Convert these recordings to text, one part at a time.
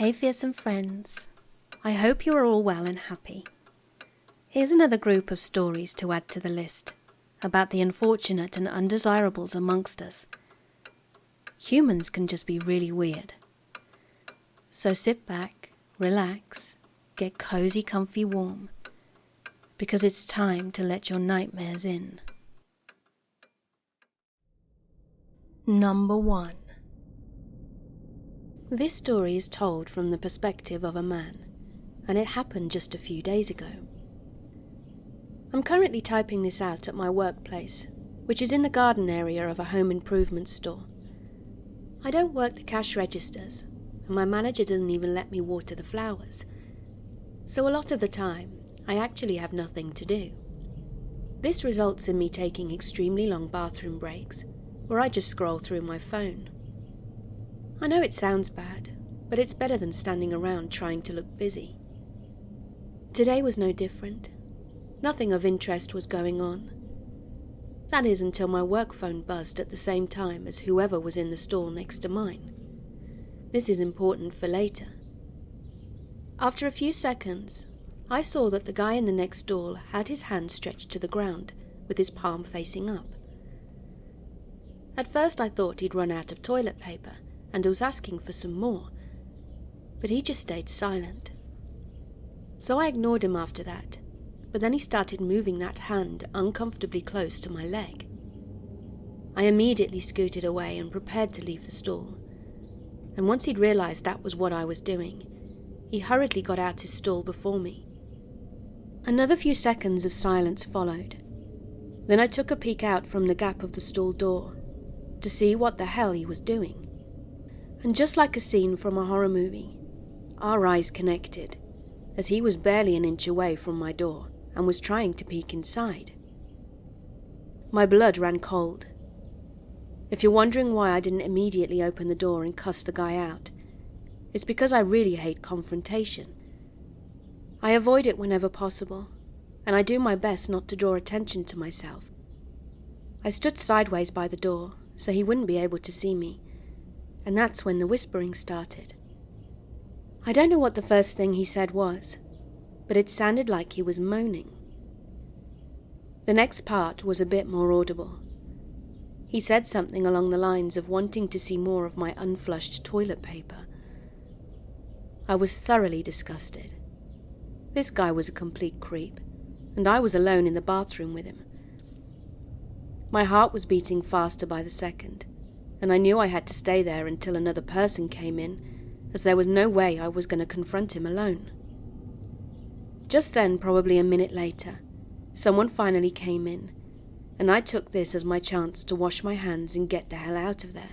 Hey fearsome friends, I hope you are all well and happy. Here's another group of stories to add to the list, about the unfortunate and undesirables amongst us. Humans can just be really weird. So sit back, relax, get cozy, comfy, warm, because it's time to let your nightmares in. Number 1. This story is told from the perspective of a man, and it happened just a few days ago. I'm currently typing this out at my workplace, which is in the garden area of a home improvement store. I don't work the cash registers, and my manager doesn't even let me water the flowers, so a lot of the time I actually have nothing to do. This results in me taking extremely long bathroom breaks, where I just scroll through my phone. I know it sounds bad, but it's better than standing around trying to look busy. Today was no different. Nothing of interest was going on. That is until my work phone buzzed at the same time as whoever was in the stall next to mine. This is important for later. After a few seconds, I saw that the guy in the next stall had his hand stretched to the ground, with his palm facing up. At first I thought he'd run out of toilet paper and was asking for some more, but he just stayed silent. So I ignored him after that, but then he started moving that hand uncomfortably close to my leg. I immediately scooted away and prepared to leave the stall, and once he'd realized that was what I was doing, he hurriedly got out his stall before me. Another few seconds of silence followed. Then I took a peek out from the gap of the stall door to see what the hell he was doing. And just like a scene from a horror movie, our eyes connected, as he was barely an inch away from my door and was trying to peek inside. My blood ran cold. If you're wondering why I didn't immediately open the door and cuss the guy out, it's because I really hate confrontation. I avoid it whenever possible, and I do my best not to draw attention to myself. I stood sideways by the door so he wouldn't be able to see me, and that's when the whispering started. I don't know what the first thing he said was, but it sounded like he was moaning. The next part was a bit more audible. He said something along the lines of wanting to see more of my unflushed toilet paper. I was thoroughly disgusted. This guy was a complete creep, and I was alone in the bathroom with him. My heart was beating faster by the second, and I knew I had to stay there until another person came in, as there was no way I was going to confront him alone. Just then, probably a minute later, someone finally came in, and I took this as my chance to wash my hands and get the hell out of there.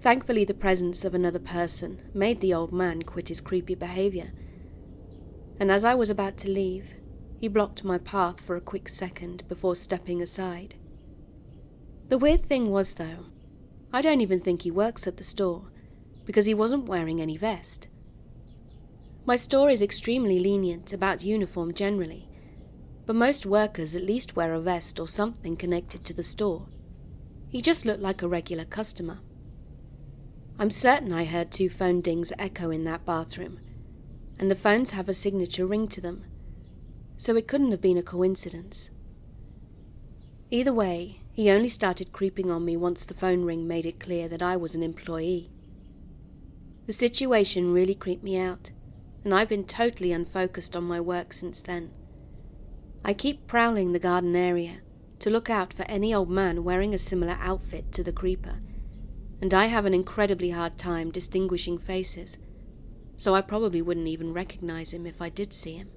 Thankfully, the presence of another person made the old man quit his creepy behavior, and as I was about to leave, he blocked my path for a quick second before stepping aside. The weird thing was, though, I don't even think he works at the store, because he wasn't wearing any vest. My store is extremely lenient about uniform generally, but most workers at least wear a vest or something connected to the store. He just looked like a regular customer. I'm certain I heard 2 phone dings echo in that bathroom, and the phones have a signature ring to them, so it couldn't have been a coincidence. Either way, he only started creeping on me once the phone ring made it clear that I was an employee. The situation really creeped me out, and I've been totally unfocused on my work since then. I keep prowling the garden area to look out for any old man wearing a similar outfit to the creeper, and I have an incredibly hard time distinguishing faces, so I probably wouldn't even recognize him if I did see him.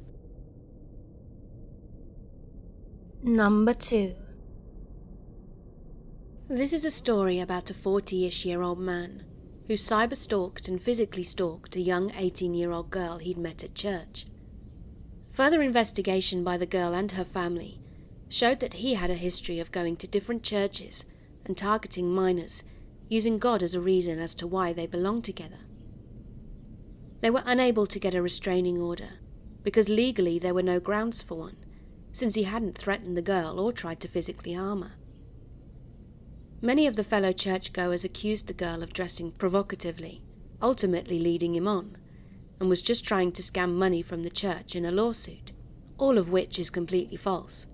Number 2. This is a story about a 40-ish-year-old man who cyber-stalked and physically stalked a young 18-year-old girl he'd met at church. Further investigation by the girl and her family showed that he had a history of going to different churches and targeting minors, using God as a reason as to why they belonged together. They were unable to get a restraining order, because legally there were no grounds for one, since he hadn't threatened the girl or tried to physically harm her. Many of the fellow churchgoers accused the girl of dressing provocatively, ultimately leading him on, and was just trying to scam money from the church in a lawsuit, all of which is completely false.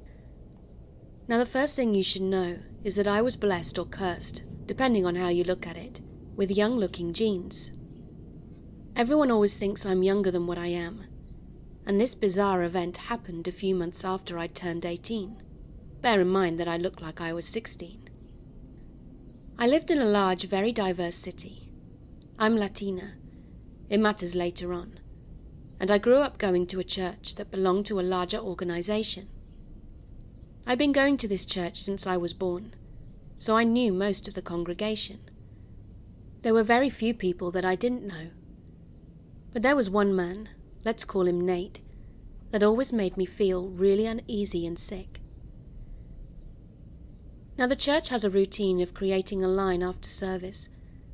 Now, the first thing you should know is that I was blessed or cursed, depending on how you look at it, with young-looking genes. Everyone always thinks I'm younger than what I am, and this bizarre event happened a few months after I'd turned 18. Bear in mind that I looked like I was 16. I lived in a large, very diverse city. I'm Latina. It matters later on. And I grew up going to a church that belonged to a larger organization. I'd been going to this church since I was born, so I knew most of the congregation. There were very few people that I didn't know. But there was one man, let's call him Nate, that always made me feel really uneasy and sick. Now, the church has a routine of creating a line after service,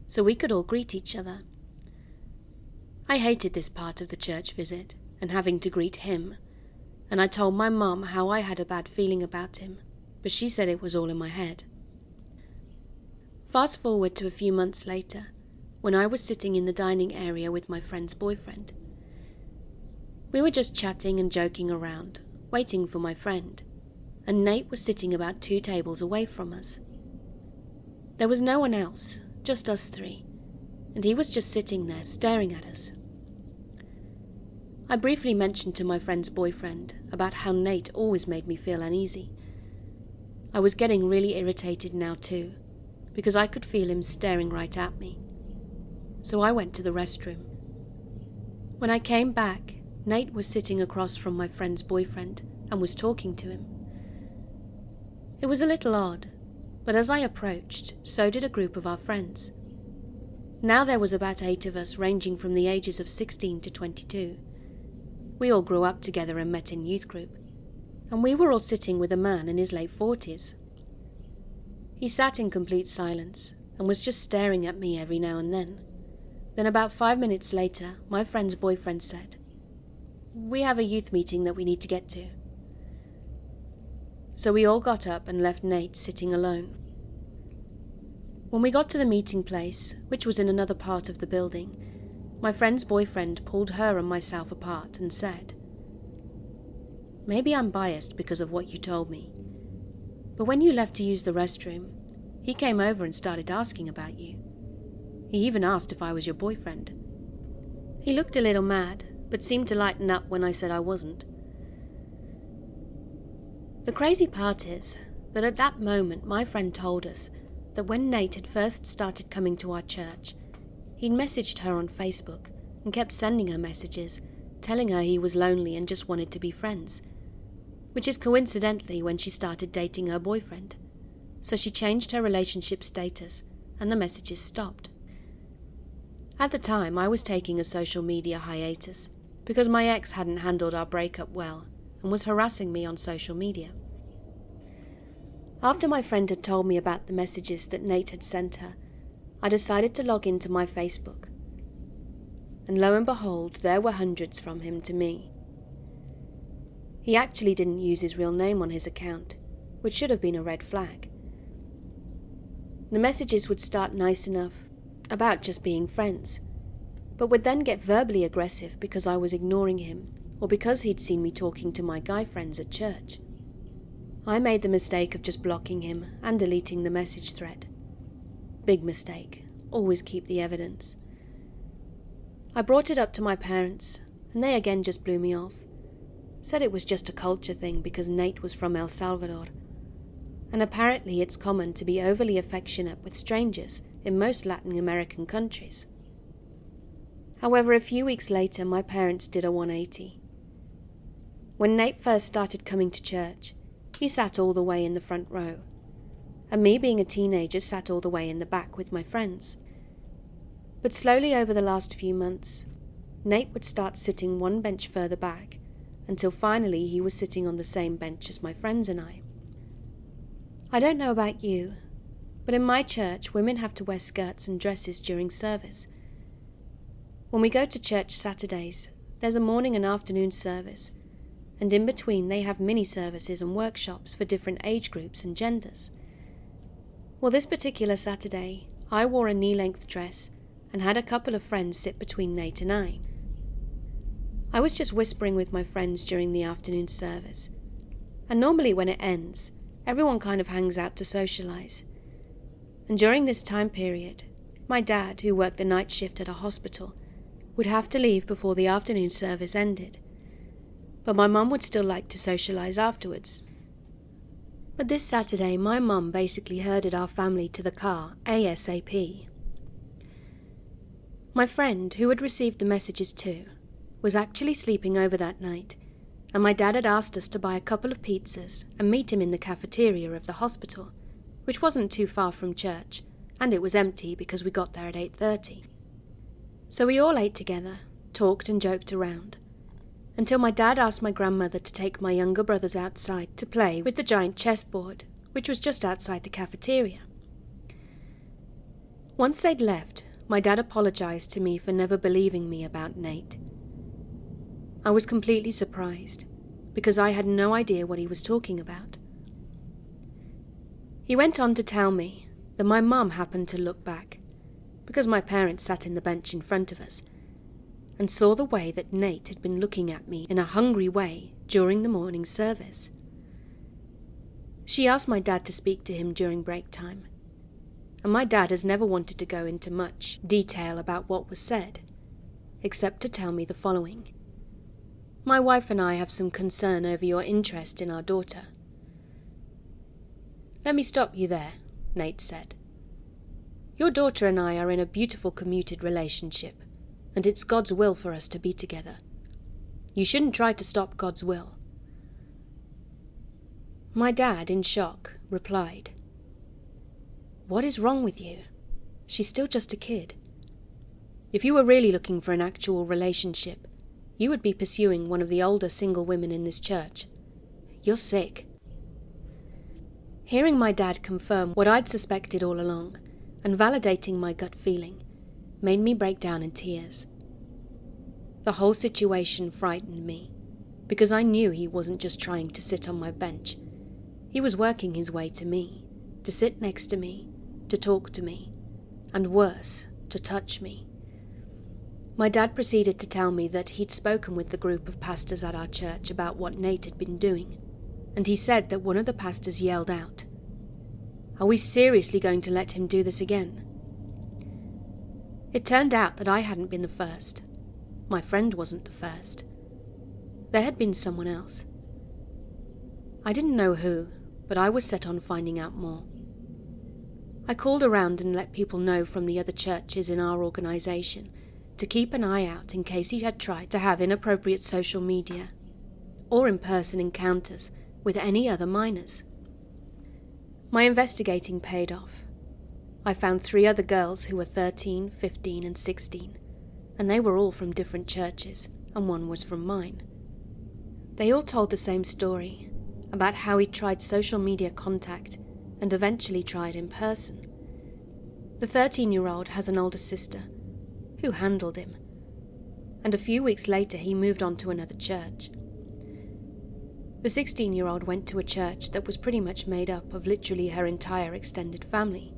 so we could all greet each other. I hated this part of the church visit, and having to greet him, and I told my mum how I had a bad feeling about him, but she said it was all in my head. Fast forward to a few months later, when I was sitting in the dining area with my friend's boyfriend. We were just chatting and joking around, waiting for my friend, and Nate was sitting about 2 tables away from us. There was no one else, just us 3, and he was just sitting there staring at us. I briefly mentioned to my friend's boyfriend about how Nate always made me feel uneasy. I was getting really irritated now too, because I could feel him staring right at me. So I went to the restroom. When I came back, Nate was sitting across from my friend's boyfriend and was talking to him. It was a little odd, but as I approached, so did a group of our friends. Now there was about 8 of us, ranging from the ages of 16 to 22. We all grew up together and met in youth group, and we were all sitting with a man in his late 40s. He sat in complete silence and was just staring at me every now and then. Then about 5 minutes later, my friend's boyfriend said, "We have a youth meeting that we need to get to." So we all got up and left Nate sitting alone. When we got to the meeting place, which was in another part of the building, my friend's boyfriend pulled her and myself apart and said, "Maybe I'm biased because of what you told me, but when you left to use the restroom, he came over and started asking about you. He even asked if I was your boyfriend. He looked a little mad, but seemed to lighten up when I said I wasn't." The crazy part is that at that moment my friend told us that when Nate had first started coming to our church, he'd messaged her on Facebook and kept sending her messages, telling her he was lonely and just wanted to be friends, which is coincidentally when she started dating her boyfriend. So she changed her relationship status and the messages stopped. At the time, I was taking a social media hiatus because my ex hadn't handled our breakup well and was harassing me on social media. After my friend had told me about the messages that Nate had sent her, I decided to log into my Facebook. And lo and behold, there were hundreds from him to me. He actually didn't use his real name on his account, which should have been a red flag. The messages would start nice enough, about just being friends, but would then get verbally aggressive because I was ignoring him, or because he'd seen me talking to my guy friends at church. I made the mistake of just blocking him and deleting the message thread. Big mistake. Always keep the evidence. I brought it up to my parents, and they again just blew me off. Said it was just a culture thing because Nate was from El Salvador. And apparently it's common to be overly affectionate with strangers in most Latin American countries. However, a few weeks later, my parents did a 180. When Nate first started coming to church, he sat all the way in the front row, and me being a teenager sat all the way in the back with my friends. But slowly over the last few months, Nate would start sitting one bench further back, until finally he was sitting on the same bench as my friends and I. I don't know about you, but in my church women have to wear skirts and dresses during service. When we go to church Saturdays, there's a morning and afternoon service, and in between they have mini-services and workshops for different age groups and genders. Well, this particular Saturday, I wore a knee-length dress and had a couple of friends sit between Nate and I. I was just whispering with my friends during the afternoon service, and normally when it ends, everyone kind of hangs out to socialise. And during this time period, my dad, who worked the night shift at a hospital, would have to leave before the afternoon service ended. But my mum would still like to socialise afterwards. But this Saturday, my mum basically herded our family to the car ASAP. My friend, who had received the messages too, was actually sleeping over that night, and my dad had asked us to buy a couple of pizzas and meet him in the cafeteria of the hospital, which wasn't too far from church, and it was empty because we got there at 8:30. So we all ate together, talked and joked around, until my dad asked my grandmother to take my younger brothers outside to play with the giant chessboard, which was just outside the cafeteria. Once they'd left, my dad apologised to me for never believing me about Nate. I was completely surprised, because I had no idea what he was talking about. He went on to tell me that my mum happened to look back, because my parents sat in the bench in front of us, and saw the way that Nate had been looking at me in a hungry way during the morning service. She asked my dad to speak to him during break time, and my dad has never wanted to go into much detail about what was said, except to tell me the following. My wife and I have some concern over your interest in our daughter. Let me stop you there, Nate said. Your daughter and I are in a beautiful commuted relationship, and it's God's will for us to be together. You shouldn't try to stop God's will. My dad, in shock, replied, What is wrong with you? She's still just a kid. If you were really looking for an actual relationship, you would be pursuing one of the older single women in this church. You're sick. Hearing my dad confirm what I'd suspected all along, and validating my gut feeling, made me break down in tears. The whole situation frightened me, because I knew he wasn't just trying to sit on my bench. He was working his way to me, to sit next to me, to talk to me, and worse, to touch me. My dad proceeded to tell me that he'd spoken with the group of pastors at our church about what Nate had been doing, and he said that one of the pastors yelled out, Are we seriously going to let him do this again? It turned out that I hadn't been the first. My friend wasn't the first. There had been someone else. I didn't know who, but I was set on finding out more. I called around and let people know from the other churches in our organisation to keep an eye out in case he had tried to have inappropriate social media or in-person encounters with any other minors. My investigating paid off. I found 3 other girls who were 13, 15 and 16, and they were all from different churches, and one was from mine. They all told the same story, about how he tried social media contact and eventually tried in person. The 13-year-old has an older sister, who handled him, and a few weeks later he moved on to another church. The 16-year-old went to a church that was pretty much made up of literally her entire extended family.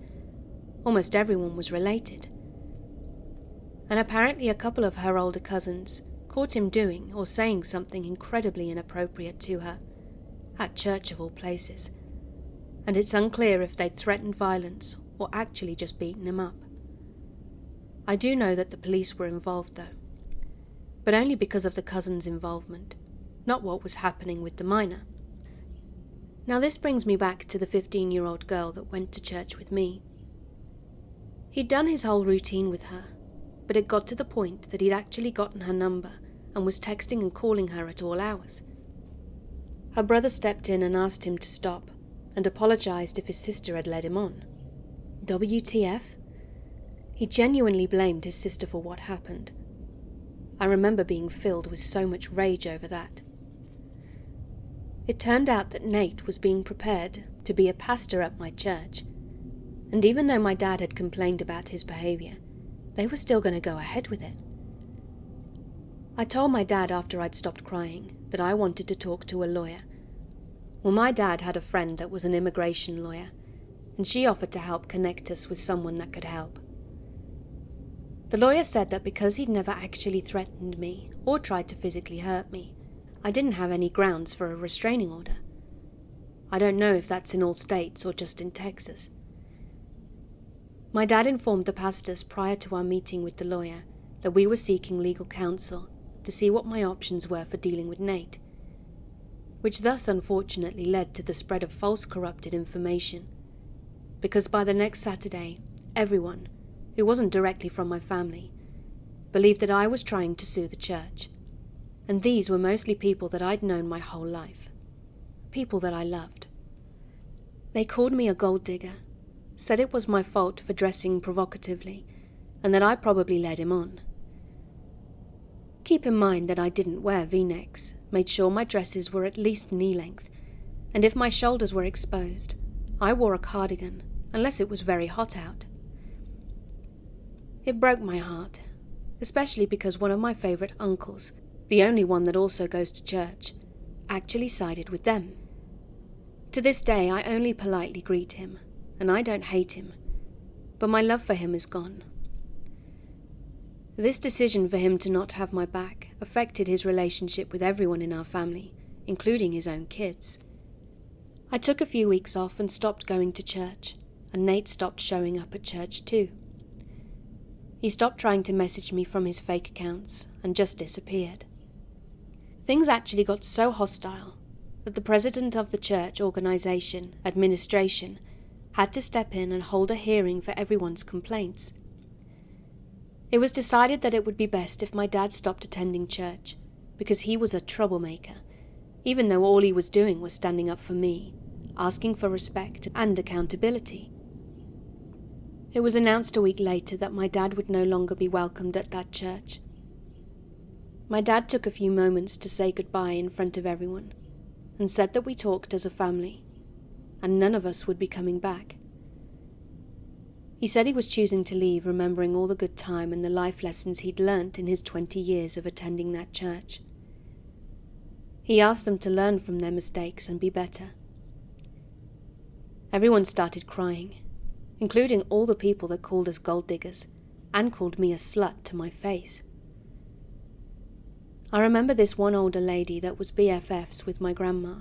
Almost everyone was related. And apparently a couple of her older cousins caught him doing or saying something incredibly inappropriate to her, at church of all places, and it's unclear if they'd threatened violence or actually just beaten him up. I do know that the police were involved though, but only because of the cousin's involvement, not what was happening with the minor. Now this brings me back to the 15-year-old girl that went to church with me. He'd done his whole routine with her, but it got to the point that he'd actually gotten her number and was texting and calling her at all hours. Her brother stepped in and asked him to stop, and apologised if his sister had led him on. WTF? He genuinely blamed his sister for what happened. I remember being filled with so much rage over that. It turned out that Nate was being prepared to be a pastor at my church, and even though my dad had complained about his behaviour, they were still going to go ahead with it. I told my dad after I'd stopped crying that I wanted to talk to a lawyer. Well, my dad had a friend that was an immigration lawyer, and she offered to help connect us with someone that could help. The lawyer said that because he'd never actually threatened me or tried to physically hurt me, I didn't have any grounds for a restraining order. I don't know if that's in all states or just in Texas. My dad informed the pastors prior to our meeting with the lawyer that we were seeking legal counsel to see what my options were for dealing with Nate, which thus unfortunately led to the spread of false corrupted information, because by the next Saturday, everyone, who wasn't directly from my family, believed that I was trying to sue the church, and these were mostly people that I'd known my whole life, people that I loved. They called me a gold digger, said it was my fault for dressing provocatively, and that I probably led him on. Keep in mind that I didn't wear V-necks, made sure my dresses were at least knee-length, and if my shoulders were exposed, I wore a cardigan, unless it was very hot out. It broke my heart, especially because one of my favourite uncles, the only one that also goes to church, actually sided with them. To this day, I only politely greet him, and I don't hate him, but my love for him is gone. This decision for him to not have my back affected his relationship with everyone in our family, including his own kids. I took a few weeks off and stopped going to church, and Nate stopped showing up at church too. He stopped trying to message me from his fake accounts and just disappeared. Things actually got so hostile that the president of the church organization, administration, had to step in and hold a hearing for everyone's complaints. It was decided that it would be best if my dad stopped attending church, because he was a troublemaker, even though all he was doing was standing up for me, asking for respect and accountability. It was announced a week later that my dad would no longer be welcomed at that church. My dad took a few moments to say goodbye in front of everyone, and said that we talked as a family, and none of us would be coming back. He said he was choosing to leave, remembering all the good time and the life lessons he'd learnt in his 20 years of attending that church. He asked them to learn from their mistakes and be better. Everyone started crying, including all the people that called us gold diggers, and called me a slut to my face. I remember this one older lady that was BFFs with my grandma,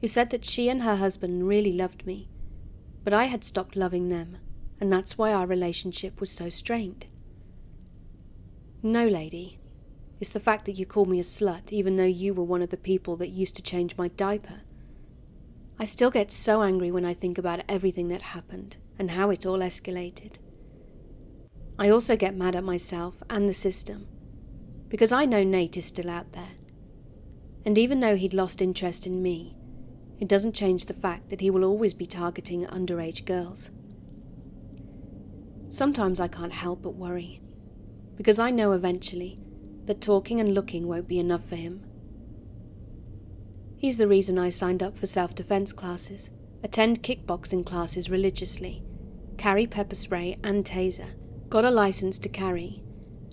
who said that she and her husband really loved me, but I had stopped loving them, and that's why our relationship was so strained. No, lady, it's the fact that you called me a slut even though you were one of the people that used to change my diaper. I still get so angry when I think about everything that happened and how it all escalated. I also get mad at myself and the system, because I know Nate is still out there, and even though he'd lost interest in me, it doesn't change the fact that he will always be targeting underage girls. Sometimes I can't help but worry, because I know eventually that talking and looking won't be enough for him. He's the reason I signed up for self-defense classes, attend kickboxing classes religiously, carry pepper spray and taser, got a license to carry,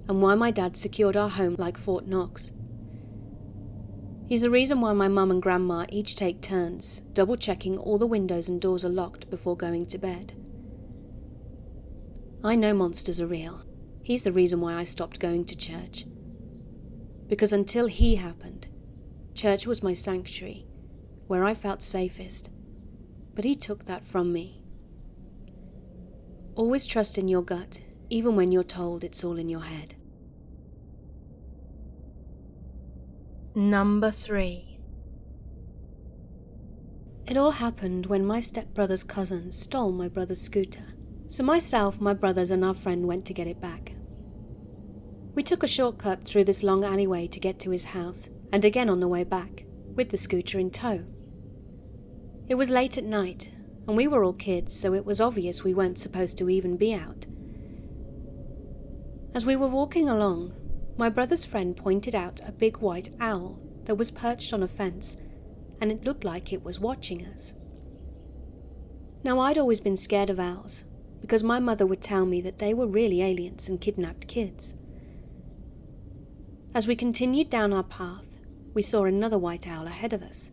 and why my dad secured our home like Fort Knox. He's the reason why my mum and grandma each take turns, double-checking all the windows and doors are locked before going to bed. I know monsters are real. He's the reason why I stopped going to church. Because until he happened, church was my sanctuary, where I felt safest, but he took that from me. Always trust in your gut, even when you're told it's all in your head. Number 3. It all happened when my stepbrother's cousin stole my brother's scooter. So myself, my brothers and our friend went to get it back. We took a shortcut through this long alleyway to get to his house, and again on the way back, with the scooter in tow. It was late at night, and we were all kids, so it was obvious we weren't supposed to even be out. As we were walking along, my brother's friend pointed out a big white owl that was perched on a fence, and it looked like it was watching us. Now, I'd always been scared of owls, because my mother would tell me that they were really aliens and kidnapped kids. As we continued down our path, we saw another white owl ahead of us.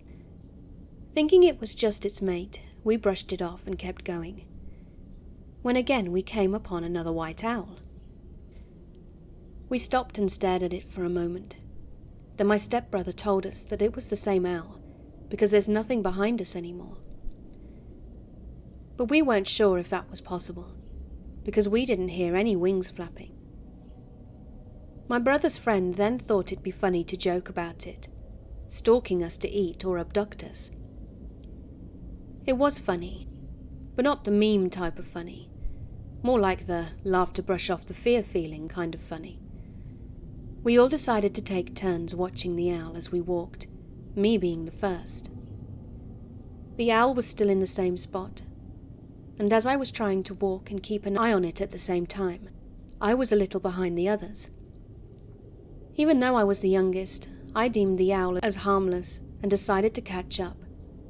Thinking it was just its mate, we brushed it off and kept going, when again we came upon another white owl. We stopped and stared at it for a moment. Then my stepbrother told us that it was the same owl, because there's nothing behind us anymore. But we weren't sure if that was possible, because we didn't hear any wings flapping. My brother's friend then thought it'd be funny to joke about it, stalking us to eat or abduct us. It was funny, but not the meme type of funny, more like the laugh to brush off the fear feeling kind of funny. We all decided to take turns watching the owl as we walked, me being the first. The owl was still in the same spot, and as I was trying to walk and keep an eye on it at the same time, I was a little behind the others. Even though I was the youngest, I deemed the owl as harmless and decided to catch up,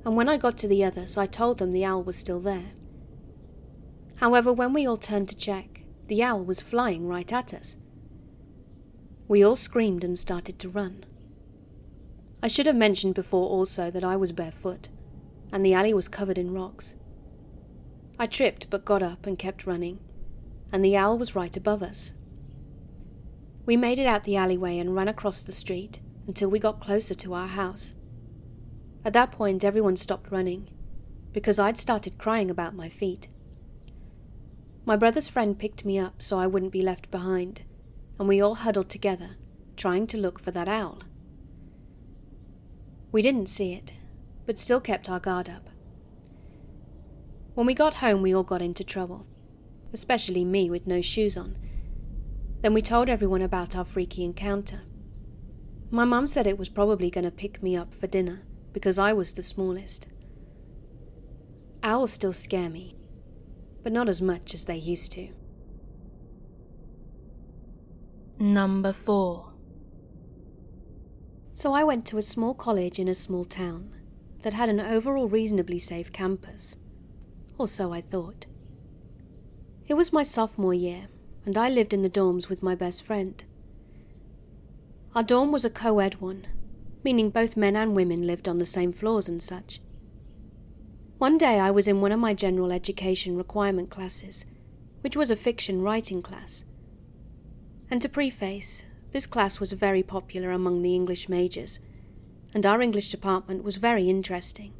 and when I got to the others, I told them the owl was still there. However, when we all turned to check, the owl was flying right at us. We all screamed and started to run. I should have mentioned before also that I was barefoot, and the alley was covered in rocks. I tripped but got up and kept running, and the owl was right above us. We made it out the alleyway and ran across the street until we got closer to our house. At that point, everyone stopped running, because I'd started crying about my feet. My brother's friend picked me up so I wouldn't be left behind, and we all huddled together, trying to look for that owl. We didn't see it, but still kept our guard up. When we got home, we all got into trouble, especially me with no shoes on. Then we told everyone about our freaky encounter. My mum said it was probably going to pick me up for dinner, because I was the smallest. Owls still scare me, but not as much as they used to. Number 4. So I went to a small college in a small town that had an overall reasonably safe campus. Or so I thought. It was my sophomore year, and I lived in the dorms with my best friend. Our dorm was a co-ed one, meaning both men and women lived on the same floors and such. One day I was in one of my general education requirement classes, which was a fiction writing class. And to preface, this class was very popular among the English majors, and our English department was very interesting.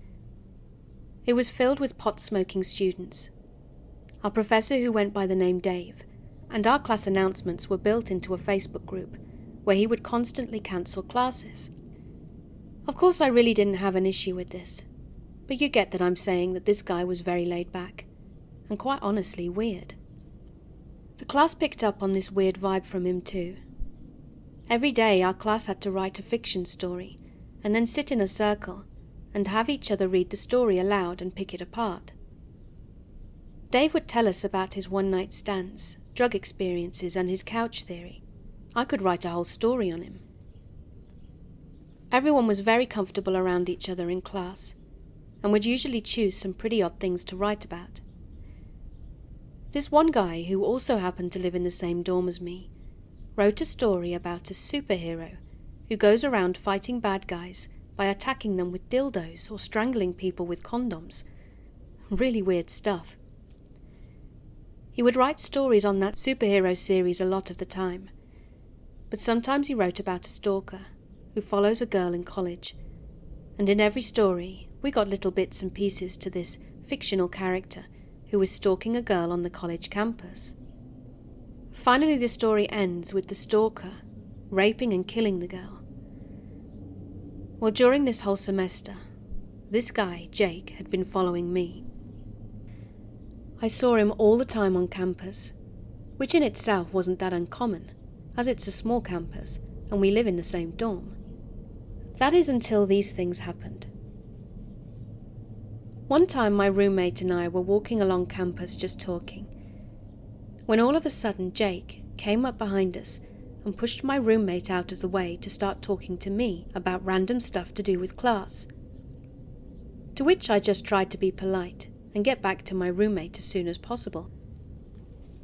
It was filled with pot-smoking students. Our professor, who went by the name Dave, and our class announcements were built into a Facebook group where he would constantly cancel classes. Of course, I really didn't have an issue with this, but you get that I'm saying that this guy was very laid back, and quite honestly weird. The class picked up on this weird vibe from him too. Every day our class had to write a fiction story, and then sit in a circle and have each other read the story aloud and pick it apart. Dave would tell us about his one-night stands, drug experiences, and his couch theory. I could write a whole story on him. Everyone was very comfortable around each other in class, and would usually choose some pretty odd things to write about. This one guy, who also happened to live in the same dorm as me, wrote a story about a superhero who goes around fighting bad guys by attacking them with dildos or strangling people with condoms. Really weird stuff. He would write stories on that superhero series a lot of the time, but sometimes he wrote about a stalker who follows a girl in college, and in every story we got little bits and pieces to this fictional character who was stalking a girl on the college campus. Finally, the story ends with the stalker raping and killing the girl. Well, during this whole semester, this guy, Jake, had been following me. I saw him all the time on campus, which in itself wasn't that uncommon, as it's a small campus and we live in the same dorm. That is until these things happened. One time my roommate and I were walking along campus just talking, when all of a sudden Jake came up behind us and pushed my roommate out of the way to start talking to me about random stuff to do with class. To which I just tried to be polite and get back to my roommate as soon as possible.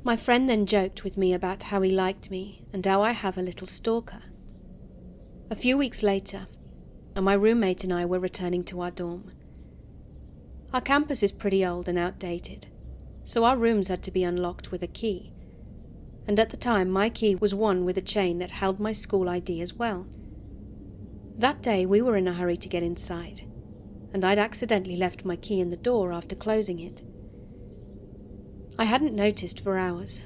My friend then joked with me about how he liked me and how I have a little stalker. A few weeks later, and my roommate and I were returning to our dorm. Our campus is pretty old and outdated, so our rooms had to be unlocked with a key, and at the time my key was one with a chain that held my school ID as well. That day we were in a hurry to get inside, and I'd accidentally left my key in the door after closing it. I hadn't noticed for hours,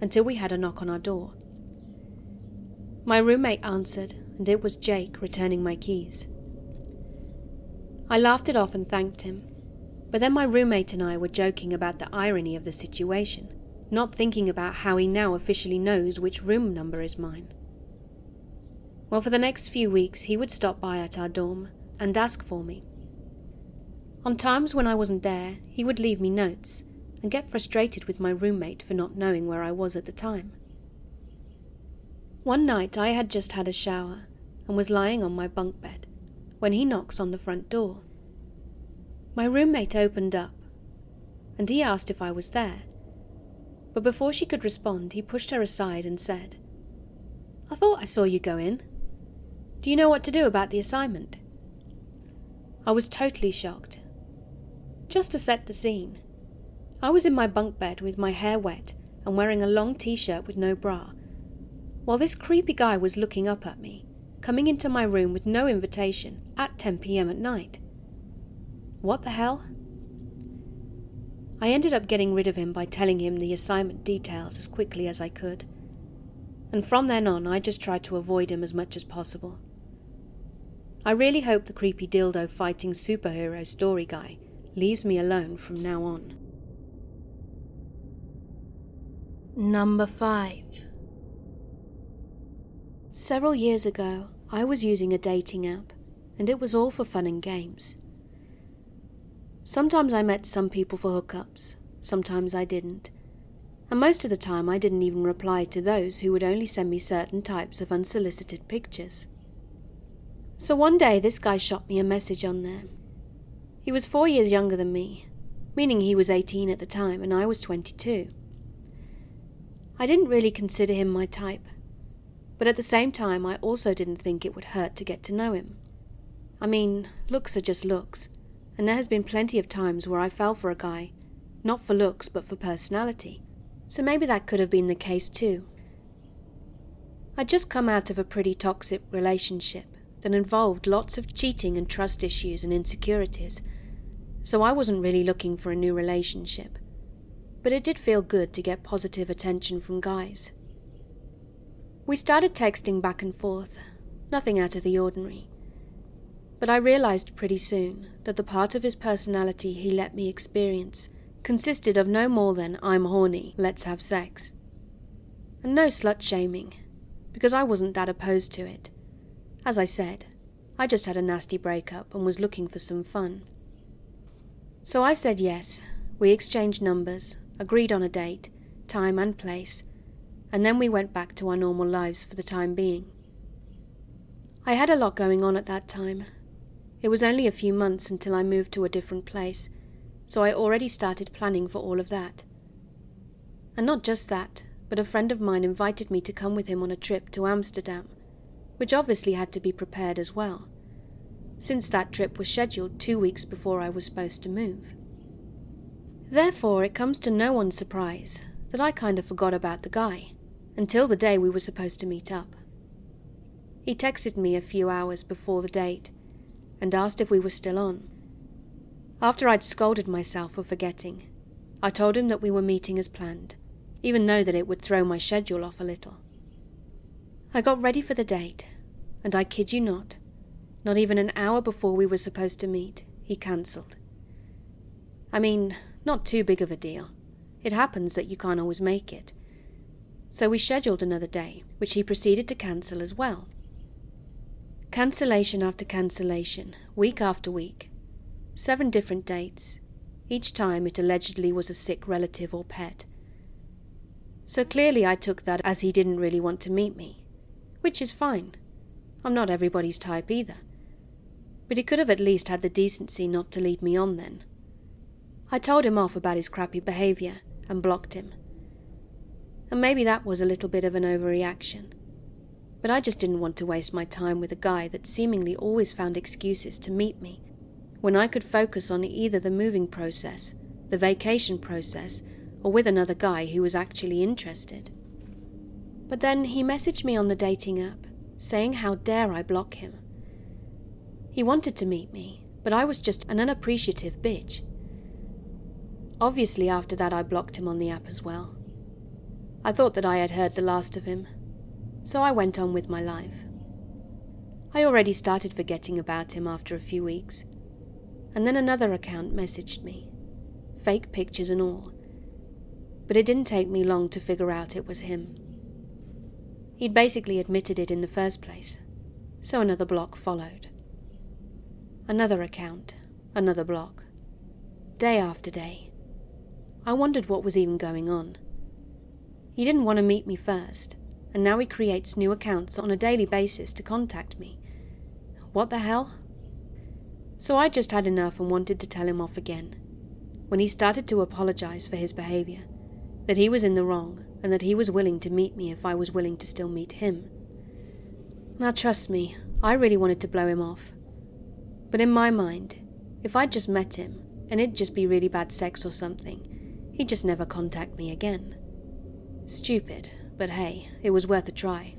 until we had a knock on our door. My roommate answered, and it was Jake returning my keys. I laughed it off and thanked him, but then my roommate and I were joking about the irony of the situation, not thinking about how he now officially knows which room number is mine. Well, for the next few weeks he would stop by at our dorm and ask for me. On times when I wasn't there, he would leave me notes and get frustrated with my roommate for not knowing where I was at the time. One night I had just had a shower and was lying on my bunk bed when he knocks on the front door. My roommate opened up, and he asked if I was there, but before she could respond, he pushed her aside and said, "I thought I saw you go in. Do you know what to do about the assignment?" I was totally shocked. Just to set the scene, I was in my bunk bed with my hair wet and wearing a long t-shirt with no bra, while this creepy guy was looking up at me, coming into my room with no invitation at 10 p.m. at night. What the hell? I ended up getting rid of him by telling him the assignment details as quickly as I could, and from then on I just tried to avoid him as much as possible. I really hope the creepy dildo fighting superhero story guy leaves me alone from now on. Number 5. Several years ago, I was using a dating app, and it was all for fun and games. Sometimes I met some people for hookups, sometimes I didn't, and most of the time I didn't even reply to those who would only send me certain types of unsolicited pictures. So one day this guy shot me a message on there. He was 4 years younger than me, meaning he was 18 at the time and I was 22. I didn't really consider him my type, but at the same time I also didn't think it would hurt to get to know him. I mean, looks are just looks, and there has been plenty of times where I fell for a guy, not for looks but for personality, so maybe that could have been the case too. I'd just come out of a pretty toxic relationship that involved lots of cheating and trust issues and insecurities, so I wasn't really looking for a new relationship, but it did feel good to get positive attention from guys. We started texting back and forth, nothing out of the ordinary, but I realized pretty soon that the part of his personality he let me experience consisted of no more than "I'm horny, let's have sex." And no slut-shaming, because I wasn't that opposed to it. As I said, I just had a nasty breakup and was looking for some fun. So I said yes, we exchanged numbers, agreed on a date, time and place, and then we went back to our normal lives for the time being. I had a lot going on at that time. It was only a few months until I moved to a different place, so I already started planning for all of that. And not just that, but a friend of mine invited me to come with him on a trip to Amsterdam, which obviously had to be prepared as well, since that trip was scheduled 2 weeks before I was supposed to move. Therefore, it comes to no one's surprise that I kind of forgot about the guy, until the day we were supposed to meet up. He texted me a few hours before the date, and asked if we were still on. After I'd scolded myself for forgetting, I told him that we were meeting as planned, even though that it would throw my schedule off a little. I got ready for the date, and I kid you not even an hour before we were supposed to meet, he cancelled. I mean, not too big of a deal. It happens that you can't always make it. So we scheduled another day, which he proceeded to cancel as well. Cancellation after cancellation, week after week. 7 different dates. Each time it allegedly was a sick relative or pet. So clearly I took that as he didn't really want to meet me, which is fine. I'm not everybody's type either. But he could have at least had the decency not to lead me on then. I told him off about his crappy behaviour and blocked him. And maybe that was a little bit of an overreaction. But I just didn't want to waste my time with a guy that seemingly always found excuses to meet me, when I could focus on either the moving process, the vacation process, or with another guy who was actually interested. But then he messaged me on the dating app, saying how dare I block him. He wanted to meet me, but I was just an unappreciative bitch. Obviously after that I blocked him on the app as well. I thought that I had heard the last of him, so I went on with my life. I already started forgetting about him after a few weeks, and then another account messaged me, fake pictures and all, but it didn't take me long to figure out it was him. He'd basically admitted it in the first place, so another block followed. Another account, another block. Day after day. I wondered what was even going on. He didn't want to meet me first, and now he creates new accounts on a daily basis to contact me. What the hell? So I just had enough and wanted to tell him off again, when he started to apologize for his behavior, that he was in the wrong and that he was willing to meet me if I was willing to still meet him. Now trust me, I really wanted to blow him off. But in my mind, if I'd just met him and it'd just be really bad sex or something, he'd just never contact me again. Stupid, but hey, it was worth a try.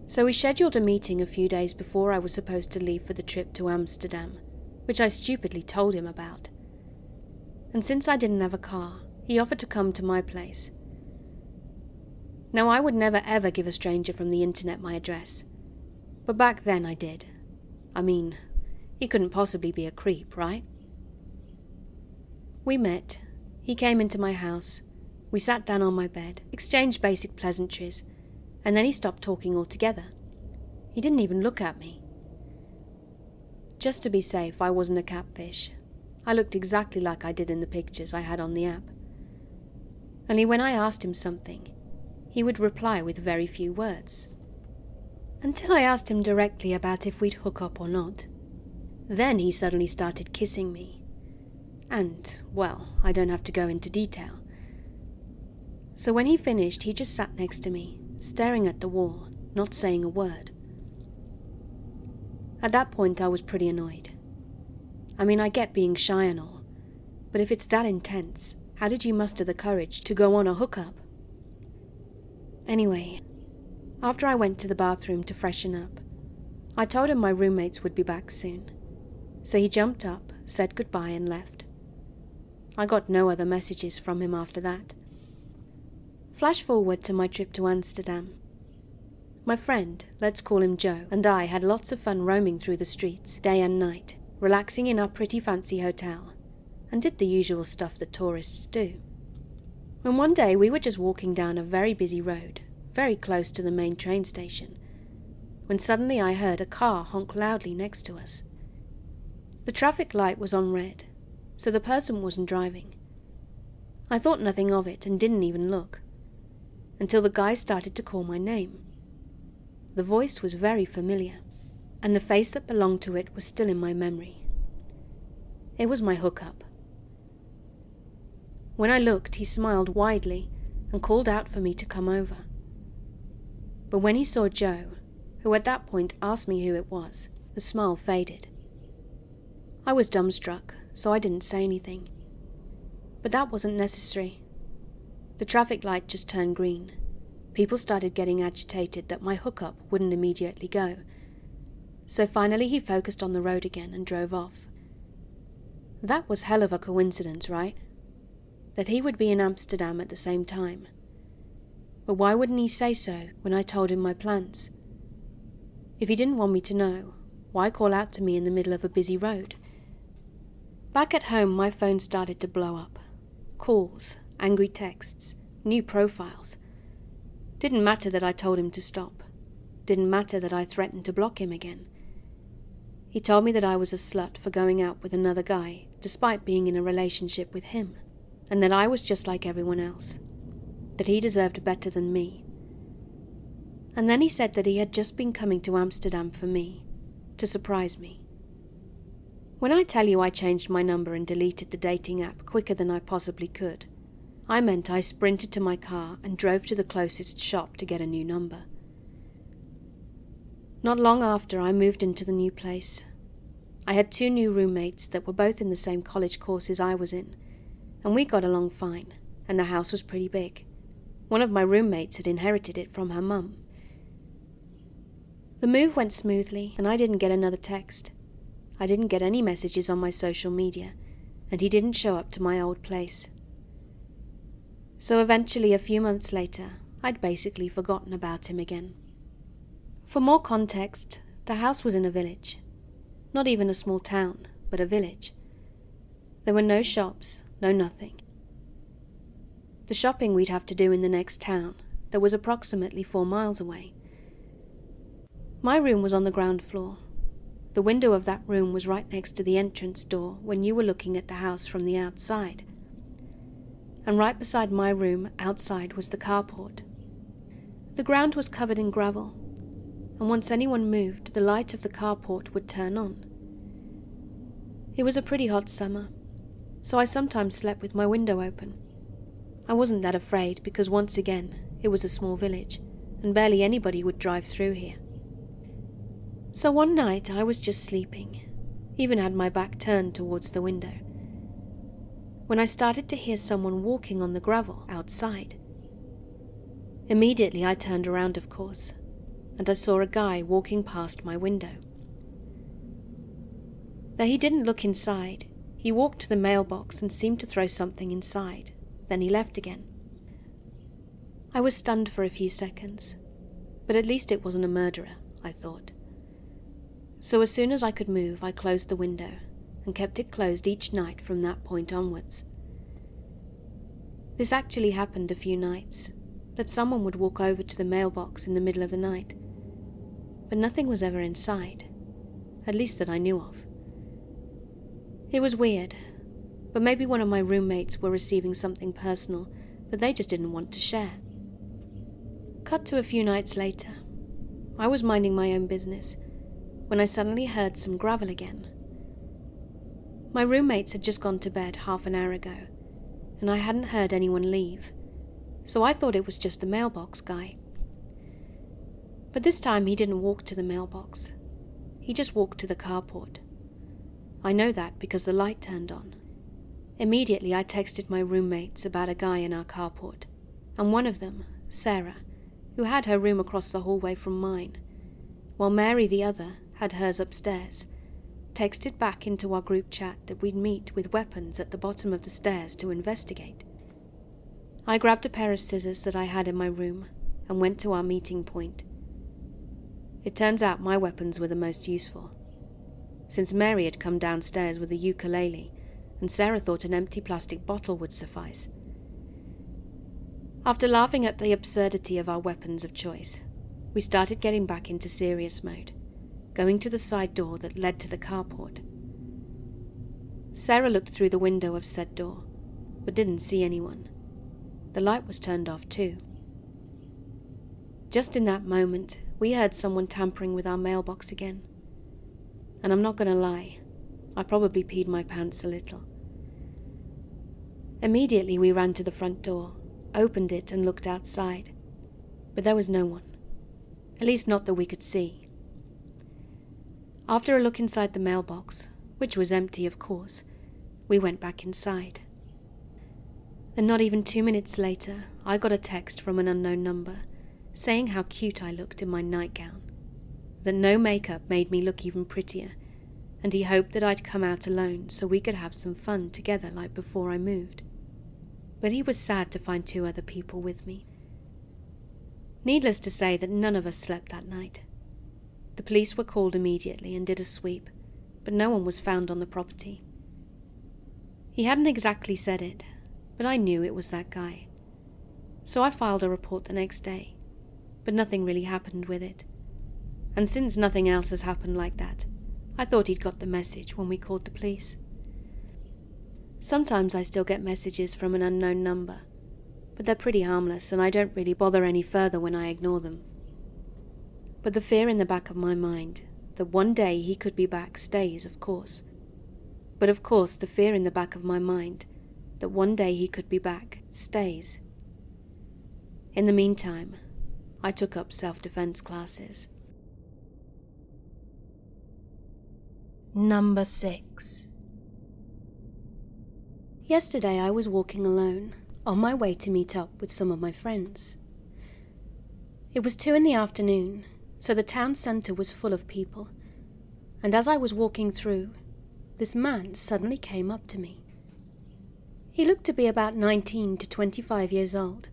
So we scheduled a meeting a few days before I was supposed to leave for the trip to Amsterdam, which I stupidly told him about. And since I didn't have a car, he offered to come to my place. Now I would never ever give a stranger from the internet my address, but back then I did. I mean, he couldn't possibly be a creep, right? We met. He came into my house. We sat down on my bed, exchanged basic pleasantries, and then he stopped talking altogether. He didn't even look at me. Just to be safe, I wasn't a catfish. I looked exactly like I did in the pictures I had on the app. Only when I asked him something, he would reply with very few words. Until I asked him directly about if we'd hook up or not. Then he suddenly started kissing me. And, well, I don't have to go into detail. So when he finished, he just sat next to me, staring at the wall, not saying a word. At that point, I was pretty annoyed. I mean, I get being shy and all, but if it's that intense, how did you muster the courage to go on a hookup? Anyway, after I went to the bathroom to freshen up, I told him my roommates would be back soon. So he jumped up, said goodbye and left. I got no other messages from him after that. Flash forward to my trip to Amsterdam. My friend, let's call him Joe, and I had lots of fun roaming through the streets, day and night, relaxing in our pretty fancy hotel, and did the usual stuff that tourists do. When one day we were just walking down a very busy road, very close to the main train station, when suddenly I heard a car honk loudly next to us. The traffic light was on red, so the person wasn't driving. I thought nothing of it and didn't even look, until the guy started to call my name. The voice was very familiar, and the face that belonged to it was still in my memory. It was my hookup. When I looked, he smiled widely and called out for me to come over. But when he saw Joe, who at that point asked me who it was, the smile faded. I was dumbstruck, so I didn't say anything. But that wasn't necessary. The traffic light just turned green. People started getting agitated that my hookup wouldn't immediately go. So finally he focused on the road again and drove off. That was hell of a coincidence, right? That he would be in Amsterdam at the same time. But why wouldn't he say so when I told him my plans? If he didn't want me to know, why call out to me in the middle of a busy road? Back at home, my phone started to blow up. Calls, angry texts, new profiles. Didn't matter that I told him to stop. Didn't matter that I threatened to block him again. He told me that I was a slut for going out with another guy, despite being in a relationship with him, and that I was just like everyone else, that he deserved better than me. And then he said that he had just been coming to Amsterdam for me, to surprise me. When I tell you I changed my number and deleted the dating app quicker than I possibly could, I meant I sprinted to my car and drove to the closest shop to get a new number. Not long after, I moved into the new place. I had 2 new roommates that were both in the same college courses I was in, and we got along fine, and the house was pretty big. One of my roommates had inherited it from her mum. The move went smoothly, and I didn't get another text. I didn't get any messages on my social media, and he didn't show up to my old place. So eventually, a few months later, I'd basically forgotten about him again. For more context, the house was in a village. Not even a small town, but a village. There were no shops, no nothing. The shopping we'd have to do in the next town, that was approximately 4 miles away. My room was on the ground floor. The window of that room was right next to the entrance door when you were looking at the house from the outside. And right beside my room, outside, was the carport. The ground was covered in gravel, and once anyone moved, the light of the carport would turn on. It was a pretty hot summer, so I sometimes slept with my window open. I wasn't that afraid because once again, it was a small village, and barely anybody would drive through here. So one night I was just sleeping, even had my back turned towards the window, when I started to hear someone walking on the gravel outside. Immediately I turned around, of course, and I saw a guy walking past my window. Though he didn't look inside, he walked to the mailbox and seemed to throw something inside. Then he left again. I was stunned for a few seconds, but at least it wasn't a murderer, I thought. So as soon as I could move, I closed the window and kept it closed each night from that point onwards. This actually happened a few nights, that someone would walk over to the mailbox in the middle of the night, but nothing was ever inside, at least that I knew of. It was weird, but maybe one of my roommates were receiving something personal that they just didn't want to share. Cut to a few nights later. I was minding my own business when I suddenly heard some gravel again. My roommates had just gone to bed half an hour ago, and I hadn't heard anyone leave, so I thought it was just the mailbox guy. But this time he didn't walk to the mailbox. He just walked to the carport. I know that because the light turned on. Immediately I texted my roommates about a guy in our carport, and one of them, Sarah, who had her room across the hallway from mine, while Mary, the other, had hers upstairs, texted back into our group chat that we'd meet with weapons at the bottom of the stairs to investigate. I grabbed a pair of scissors that I had in my room and went to our meeting point. It turns out my weapons were the most useful, since Mary had come downstairs with a ukulele and Sarah thought an empty plastic bottle would suffice. After laughing at the absurdity of our weapons of choice, we started getting back into serious mode, going to the side door that led to the carport. Sarah looked through the window of said door, but didn't see anyone. The light was turned off too. Just in that moment, we heard someone tampering with our mailbox again. And I'm not going to lie, I probably peed my pants a little. Immediately we ran to the front door, opened it and looked outside, but there was no one, at least not that we could see. After a look inside the mailbox, which was empty of course, we went back inside. And not even 2 minutes later, I got a text from an unknown number, saying how cute I looked in my nightgown, that no makeup made me look even prettier, and he hoped that I'd come out alone so we could have some fun together like before I moved. But he was sad to find 2 other people with me. Needless to say that none of us slept that night. The police were called immediately and did a sweep, but no one was found on the property. He hadn't exactly said it, but I knew it was that guy. So I filed a report the next day, but nothing really happened with it. And since nothing else has happened like that, I thought he'd got the message when we called the police. Sometimes I still get messages from an unknown number, but they're pretty harmless and I don't really bother any further when I ignore them. But the fear in the back of my mind that one day he could be back stays, of course. But of course the fear in the back of my mind that one day he could be back stays. In the meantime, I took up self-defense classes. Number 6. Yesterday I was walking alone, on my way to meet up with some of my friends. It was 2 p.m, so the town centre was full of people, and as I was walking through, this man suddenly came up to me. He looked to be about 19 to 25 years old,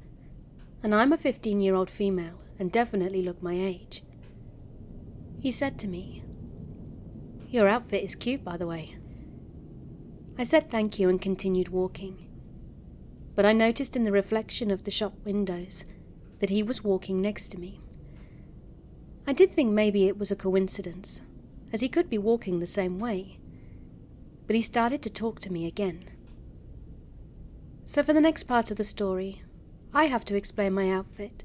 and I'm a 15-year-old female and definitely look my age. He said to me, "Your outfit is cute, by the way." I said thank you and continued walking, but I noticed in the reflection of the shop windows that he was walking next to me. I did think maybe it was a coincidence, as he could be walking the same way, but he started to talk to me again. So for the next part of the story, I have to explain my outfit.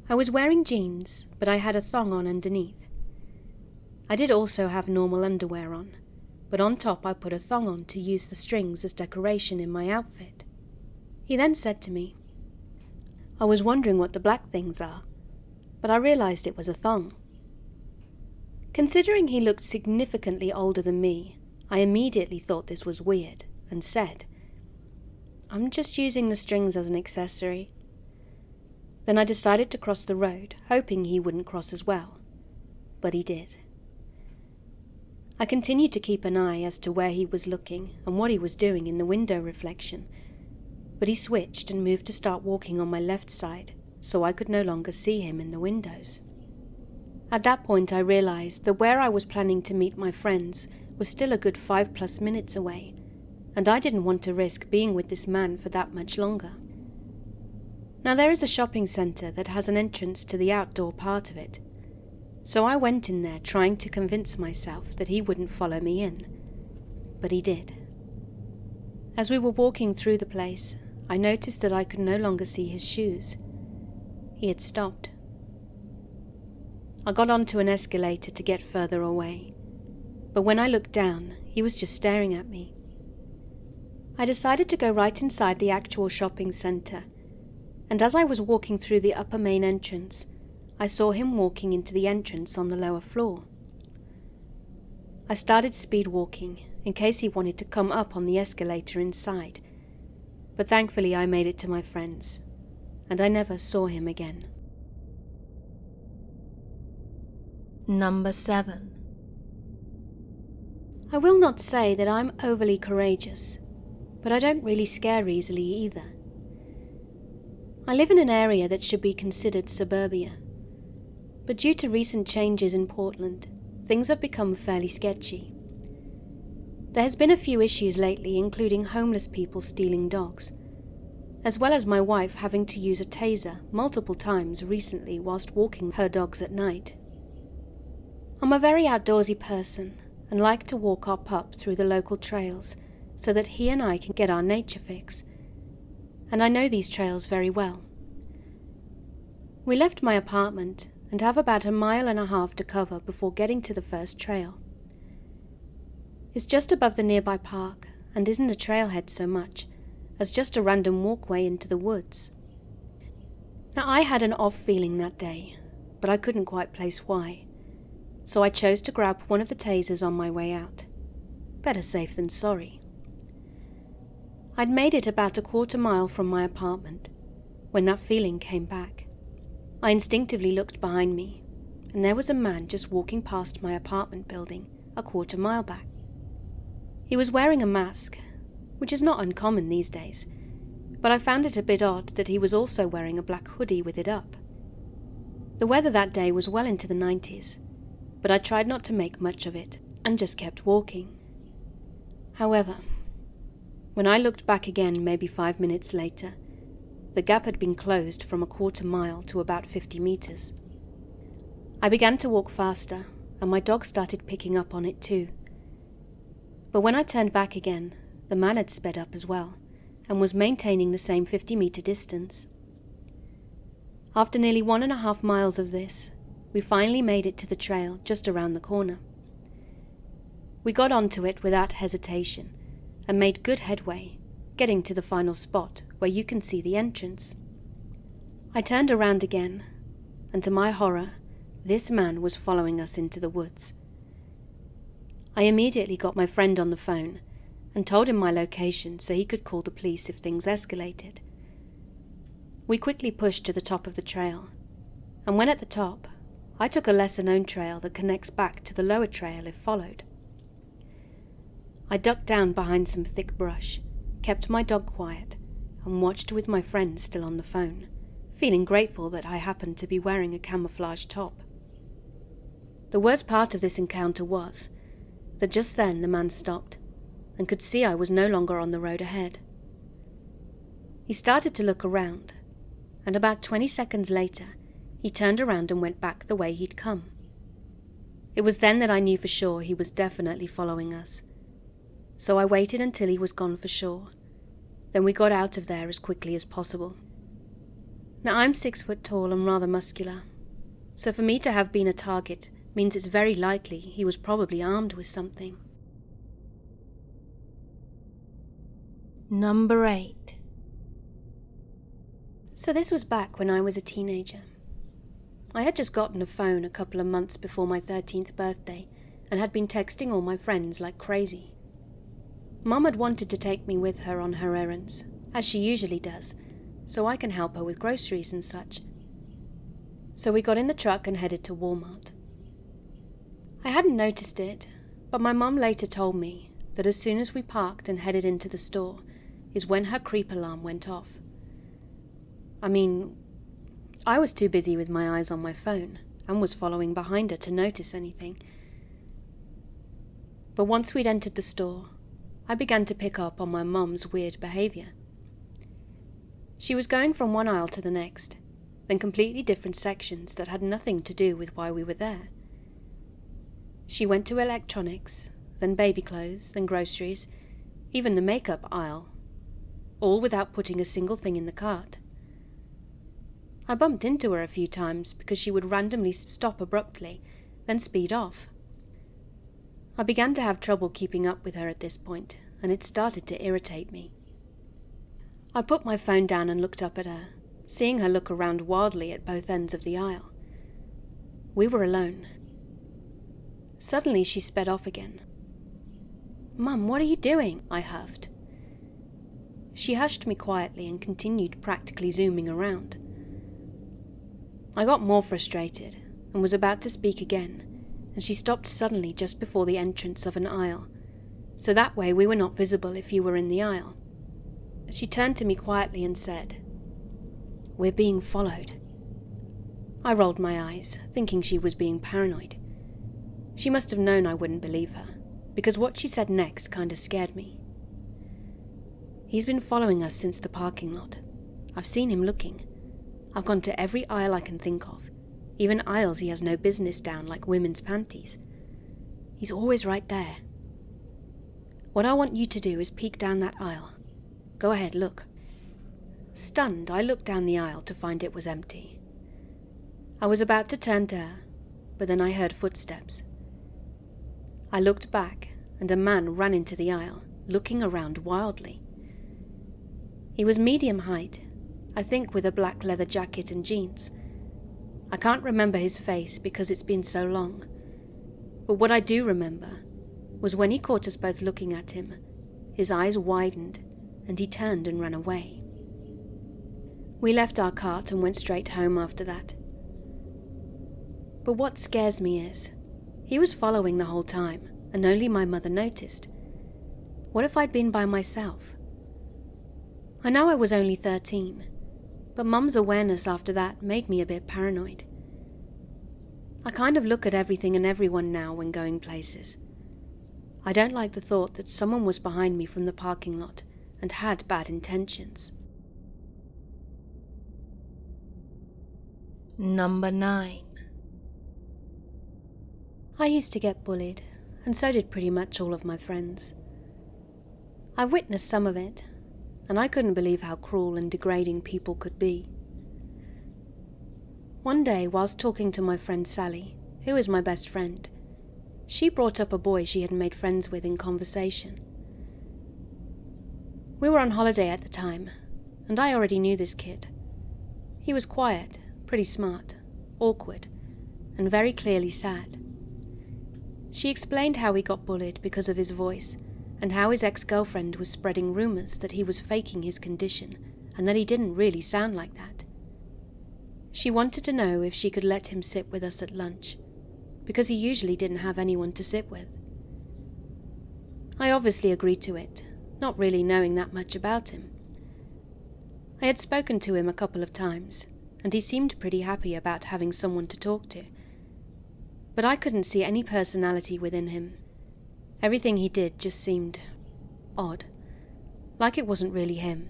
I was wearing jeans, but I had a thong on underneath. I did also have normal underwear on, but on top I put a thong on to use the strings as decoration in my outfit. He then said to me, "I was wondering what the black things are, but I realized it was a thong." Considering he looked significantly older than me, I immediately thought this was weird and said, "I'm just using the strings as an accessory." Then I decided to cross the road, hoping he wouldn't cross as well, but he did. I continued to keep an eye as to where he was looking and what he was doing in the window reflection, but he switched and moved to start walking on my left side, so I could no longer see him in the windows. At that point I realized that where I was planning to meet my friends was still a good 5+ minutes away, and I didn't want to risk being with this man for that much longer. Now there is a shopping centre that has an entrance to the outdoor part of it, so I went in there trying to convince myself that he wouldn't follow me in, but he did. As we were walking through the place, I noticed that I could no longer see his shoes. He had stopped. I got onto an escalator to get further away, but when I looked down, he was just staring at me. I decided to go right inside the actual shopping centre, and as I was walking through the upper main entrance, I saw him walking into the entrance on the lower floor. I started speed walking in case he wanted to come up on the escalator inside, but thankfully I made it to my friends, and I never saw him again. Number 7. I will not say that I'm overly courageous, but I don't really scare easily either. I live in an area that should be considered suburbia, but due to recent changes in Portland, things have become fairly sketchy. There has been a few issues lately, including homeless people stealing dogs, as well as my wife having to use a taser multiple times recently whilst walking her dogs at night. I'm a very outdoorsy person and like to walk our pup through the local trails so that he and I can get our nature fix, and I know these trails very well. We left my apartment and have about 1.5 miles to cover before getting to the first trail. It's just above the nearby park and isn't a trailhead so much as just a random walkway into the woods. Now I had an off feeling that day, but I couldn't quite place why, so I chose to grab one of the tasers on my way out. Better safe than sorry. I'd made it about 1/4 mile from my apartment when that feeling came back. I instinctively looked behind me, and there was a man just walking past my apartment building 1/4 mile back. He was wearing a mask, which is not uncommon these days, but I found it a bit odd that he was also wearing a black hoodie with it up. The weather that day was well into the 90s, but I tried not to make much of it and just kept walking. However, when I looked back again maybe 5 minutes later, the gap had been closed from 1/4 mile to about 50 meters. I began to walk faster, and my dog started picking up on it too. But when I turned back again, the man had sped up as well, and was maintaining the same 50-meter distance. After nearly 1.5 miles of this, we finally made it to the trail just around the corner. We got onto it without hesitation, and made good headway, getting to the final spot where you can see the entrance. I turned around again, and to my horror, this man was following us into the woods. I immediately got my friend on the phone and told him my location so he could call the police if things escalated. We quickly pushed to the top of the trail, and when at the top, I took a lesser-known trail that connects back to the lower trail if followed. I ducked down behind some thick brush, kept my dog quiet, and watched with my friend still on the phone, feeling grateful that I happened to be wearing a camouflage top. The worst part of this encounter was that just then the man stopped and could see I was no longer on the road ahead. He started to look around, and about 20 seconds later, he turned around and went back the way he'd come. It was then that I knew for sure he was definitely following us, so I waited until he was gone for sure. Then we got out of there as quickly as possible. Now I'm 6 foot tall and rather muscular, so for me to have been a target means it's very likely he was probably armed with something. Number 8. So this was back when I was a teenager. I had just gotten a phone a couple of months before my 13th birthday and had been texting all my friends like crazy. Mum had wanted to take me with her on her errands, as she usually does, so I can help her with groceries and such. So we got in the truck and headed to Walmart. I hadn't noticed it, but my mum later told me that as soon as we parked and headed into the store is when her creep alarm went off. I was too busy with my eyes on my phone and was following behind her to notice anything. But once we'd entered the store, I began to pick up on my mum's weird behaviour. She was going from one aisle to the next, then completely different sections that had nothing to do with why we were there. She went to electronics, then baby clothes, then groceries, even the makeup aisle, all without putting a single thing in the cart. I bumped into her a few times because she would randomly stop abruptly, then speed off. I began to have trouble keeping up with her at this point, and it started to irritate me. I put my phone down and looked up at her, seeing her look around wildly at both ends of the aisle. We were alone. Suddenly she sped off again. "Mum, what are you doing?" I huffed. She hushed me quietly and continued practically zooming around. I got more frustrated and was about to speak again, and she stopped suddenly just before the entrance of an aisle, so that way we were not visible if you were in the aisle. She turned to me quietly and said, "We're being followed." I rolled my eyes, thinking she was being paranoid. She must have known I wouldn't believe her, because what she said next kind of scared me. "He's been following us since the parking lot. I've seen him looking. I've gone to every aisle I can think of, even aisles he has no business down like women's panties. He's always right there. What I want you to do is peek down that aisle. Go ahead, look." Stunned, I looked down the aisle to find it was empty. I was about to turn to her, but then I heard footsteps. I looked back, and a man ran into the aisle, looking around wildly. He was medium height, I think with a black leather jacket and jeans. I can't remember his face because it's been so long, but what I do remember was when he caught us both looking at him, his eyes widened and he turned and ran away. We left our cart and went straight home after that. But what scares me is, he was following the whole time and only my mother noticed. What if I'd been by myself? I know I was only 13, but Mum's awareness after that made me a bit paranoid. I kind of look at everything and everyone now when going places. I don't like the thought that someone was behind me from the parking lot and had bad intentions. Number 9. I used to get bullied, and so did pretty much all of my friends. I've witnessed some of it, and I couldn't believe how cruel and degrading people could be. One day, whilst talking to my friend Sally, who is my best friend, she brought up a boy she had made friends with in conversation. We were on holiday at the time, and I already knew this kid. He was quiet, pretty smart, awkward, and very clearly sad. She explained how he got bullied because of his voice, and how his ex-girlfriend was spreading rumours that he was faking his condition and that he didn't really sound like that. She wanted to know if she could let him sit with us at lunch, because he usually didn't have anyone to sit with. I obviously agreed to it, not really knowing that much about him. I had spoken to him a couple of times, and he seemed pretty happy about having someone to talk to. But I couldn't see any personality within him. Everything he did just seemed odd, like it wasn't really him.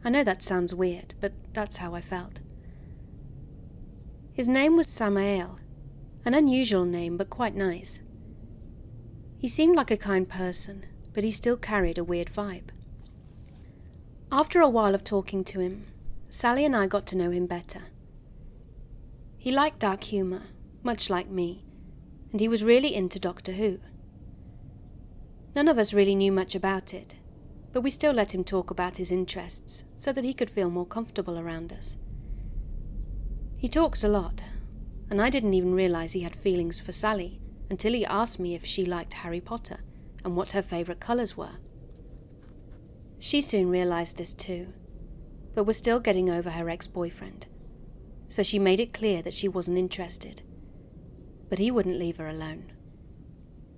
I know that sounds weird, but that's how I felt. His name was Samael, an unusual name but quite nice. He seemed like a kind person, but he still carried a weird vibe. After a while of talking to him, Sally and I got to know him better. He liked dark humour, much like me, and he was really into Doctor Who. None of us really knew much about it, but we still let him talk about his interests so that he could feel more comfortable around us. He talked a lot, and I didn't even realise he had feelings for Sally until he asked me if she liked Harry Potter and what her favourite colours were. She soon realised this too, but was still getting over her ex-boyfriend, so she made it clear that she wasn't interested. But he wouldn't leave her alone.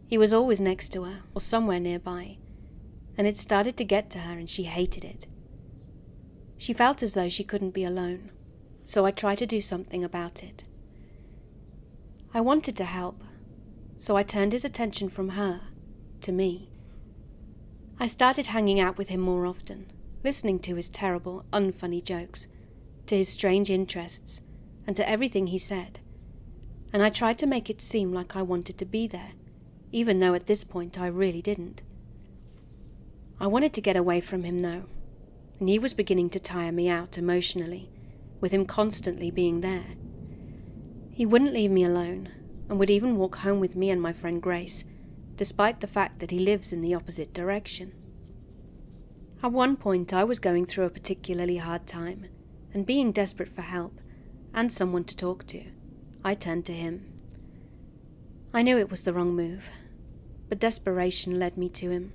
He was always next to her, or somewhere nearby, and it started to get to her and she hated it. She felt as though she couldn't be alone, so I tried to do something about it. I wanted to help, so I turned his attention from her to me. I started hanging out with him more often, listening to his terrible, unfunny jokes, to his strange interests, and to everything he said, and I tried to make it seem like I wanted to be there, even though at this point I really didn't. I wanted to get away from him though, and he was beginning to tire me out emotionally, with him constantly being there. He wouldn't leave me alone, and would even walk home with me and my friend Grace, despite the fact that he lives in the opposite direction. At one point I was going through a particularly hard time, and being desperate for help, and someone to talk to, I turned to him. I knew it was the wrong move, but desperation led me to him.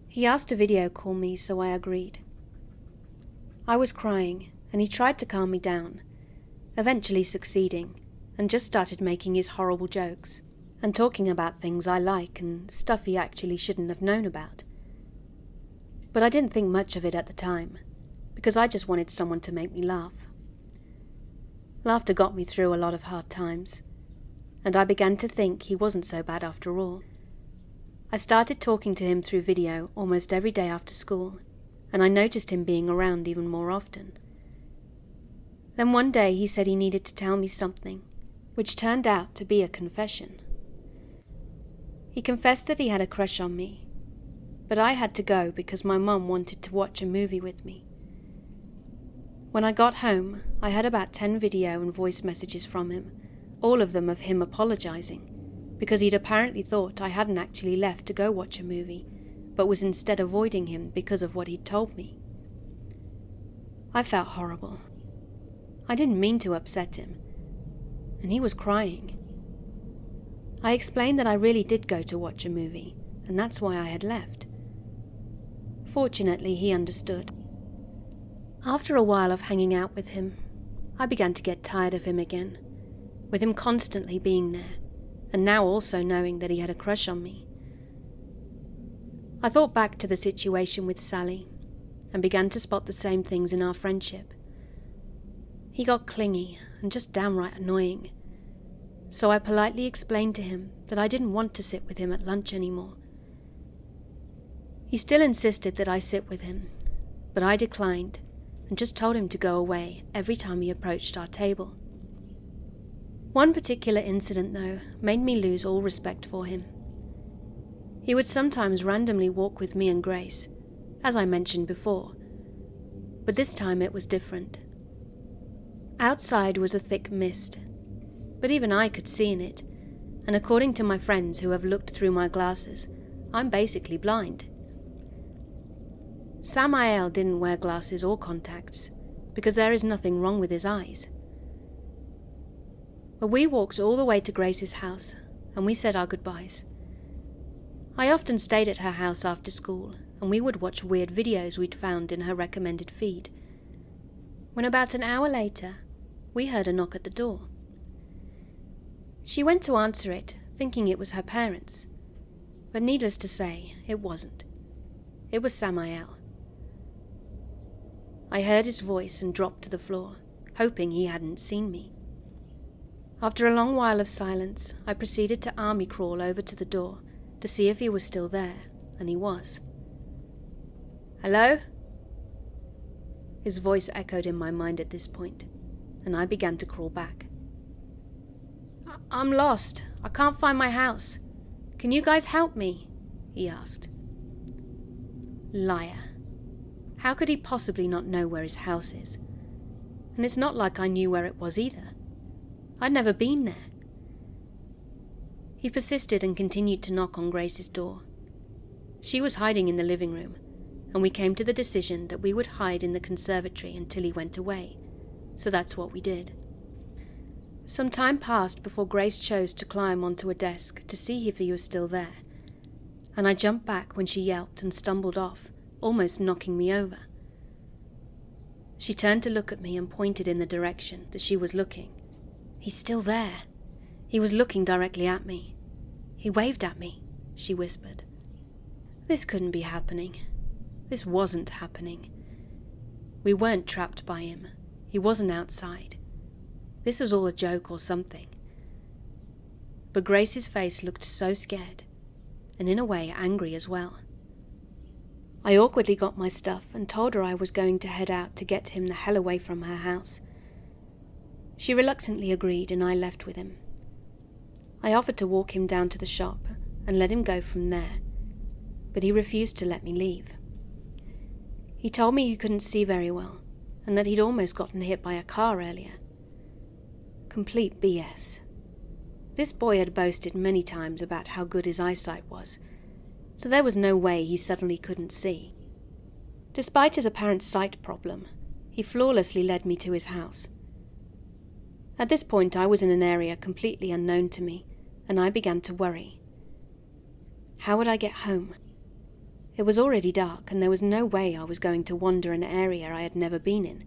He asked to video call me, so I agreed. I was crying, and he tried to calm me down, eventually succeeding, and just started making his horrible jokes, and talking about things I like and stuff he actually shouldn't have known about. But I didn't think much of it at the time, because I just wanted someone to make me laugh. Laughter got me through a lot of hard times, and I began to think he wasn't so bad after all. I started talking to him through video almost every day after school, and I noticed him being around even more often. Then one day he said he needed to tell me something, which turned out to be a confession. He confessed that he had a crush on me, but I had to go because my mum wanted to watch a movie with me. When I got home, I had about 10 video and voice messages from him, all of them of him apologising, because he'd apparently thought I hadn't actually left to go watch a movie, but was instead avoiding him because of what he'd told me. I felt horrible. I didn't mean to upset him, and he was crying. I explained that I really did go to watch a movie, and that's why I had left. Fortunately, he understood. After a while of hanging out with him, I began to get tired of him again, with him constantly being there, and now also knowing that he had a crush on me. I thought back to the situation with Sally, and began to spot the same things in our friendship. He got clingy and just downright annoying, so I politely explained to him that I didn't want to sit with him at lunch anymore. He still insisted that I sit with him, but I declined and just told him to go away every time he approached our table. One particular incident, though, made me lose all respect for him. He would sometimes randomly walk with me and Grace, as I mentioned before, but this time it was different. Outside was a thick mist, but even I could see in it, and according to my friends who have looked through my glasses, I'm basically blind. Samael didn't wear glasses or contacts, because there is nothing wrong with his eyes. But we walked all the way to Grace's house, and we said our goodbyes. I often stayed at her house after school, and we would watch weird videos we'd found in her recommended feed. When about an hour later, we heard a knock at the door. She went to answer it, thinking it was her parents. But needless to say, it wasn't. It was Samael. I heard his voice and dropped to the floor, hoping he hadn't seen me. After a long while of silence, I proceeded to army crawl over to the door to see if he was still there, and he was. "Hello?" His voice echoed in my mind at this point, and I began to crawl back. "I'm lost. I can't find my house. Can you guys help me?" he asked. Liar. How could he possibly not know where his house is? And it's not like I knew where it was either. I'd never been there. He persisted and continued to knock on Grace's door. She was hiding in the living room, and we came to the decision that we would hide in the conservatory until he went away, so that's what we did. Some time passed before Grace chose to climb onto a desk to see if he was still there, and I jumped back when she yelped and stumbled off, almost knocking me over. She turned to look at me and pointed in the direction that she was looking. "He's still there." He was looking directly at me. "He waved at me," she whispered. This couldn't be happening. This wasn't happening. We weren't trapped by him. He wasn't outside. This was all a joke or something. But Grace's face looked so scared, and in a way angry as well. I awkwardly got my stuff and told her I was going to head out to get him the hell away from her house. She reluctantly agreed, and I left with him. I offered to walk him down to the shop and let him go from there, but he refused to let me leave. He told me he couldn't see very well, and that he'd almost gotten hit by a car earlier. Complete BS. This boy had boasted many times about how good his eyesight was, so there was no way he suddenly couldn't see. Despite his apparent sight problem, he flawlessly led me to his house. At this point I was in an area completely unknown to me, and I began to worry. How would I get home? It was already dark, and there was no way I was going to wander an area I had never been in,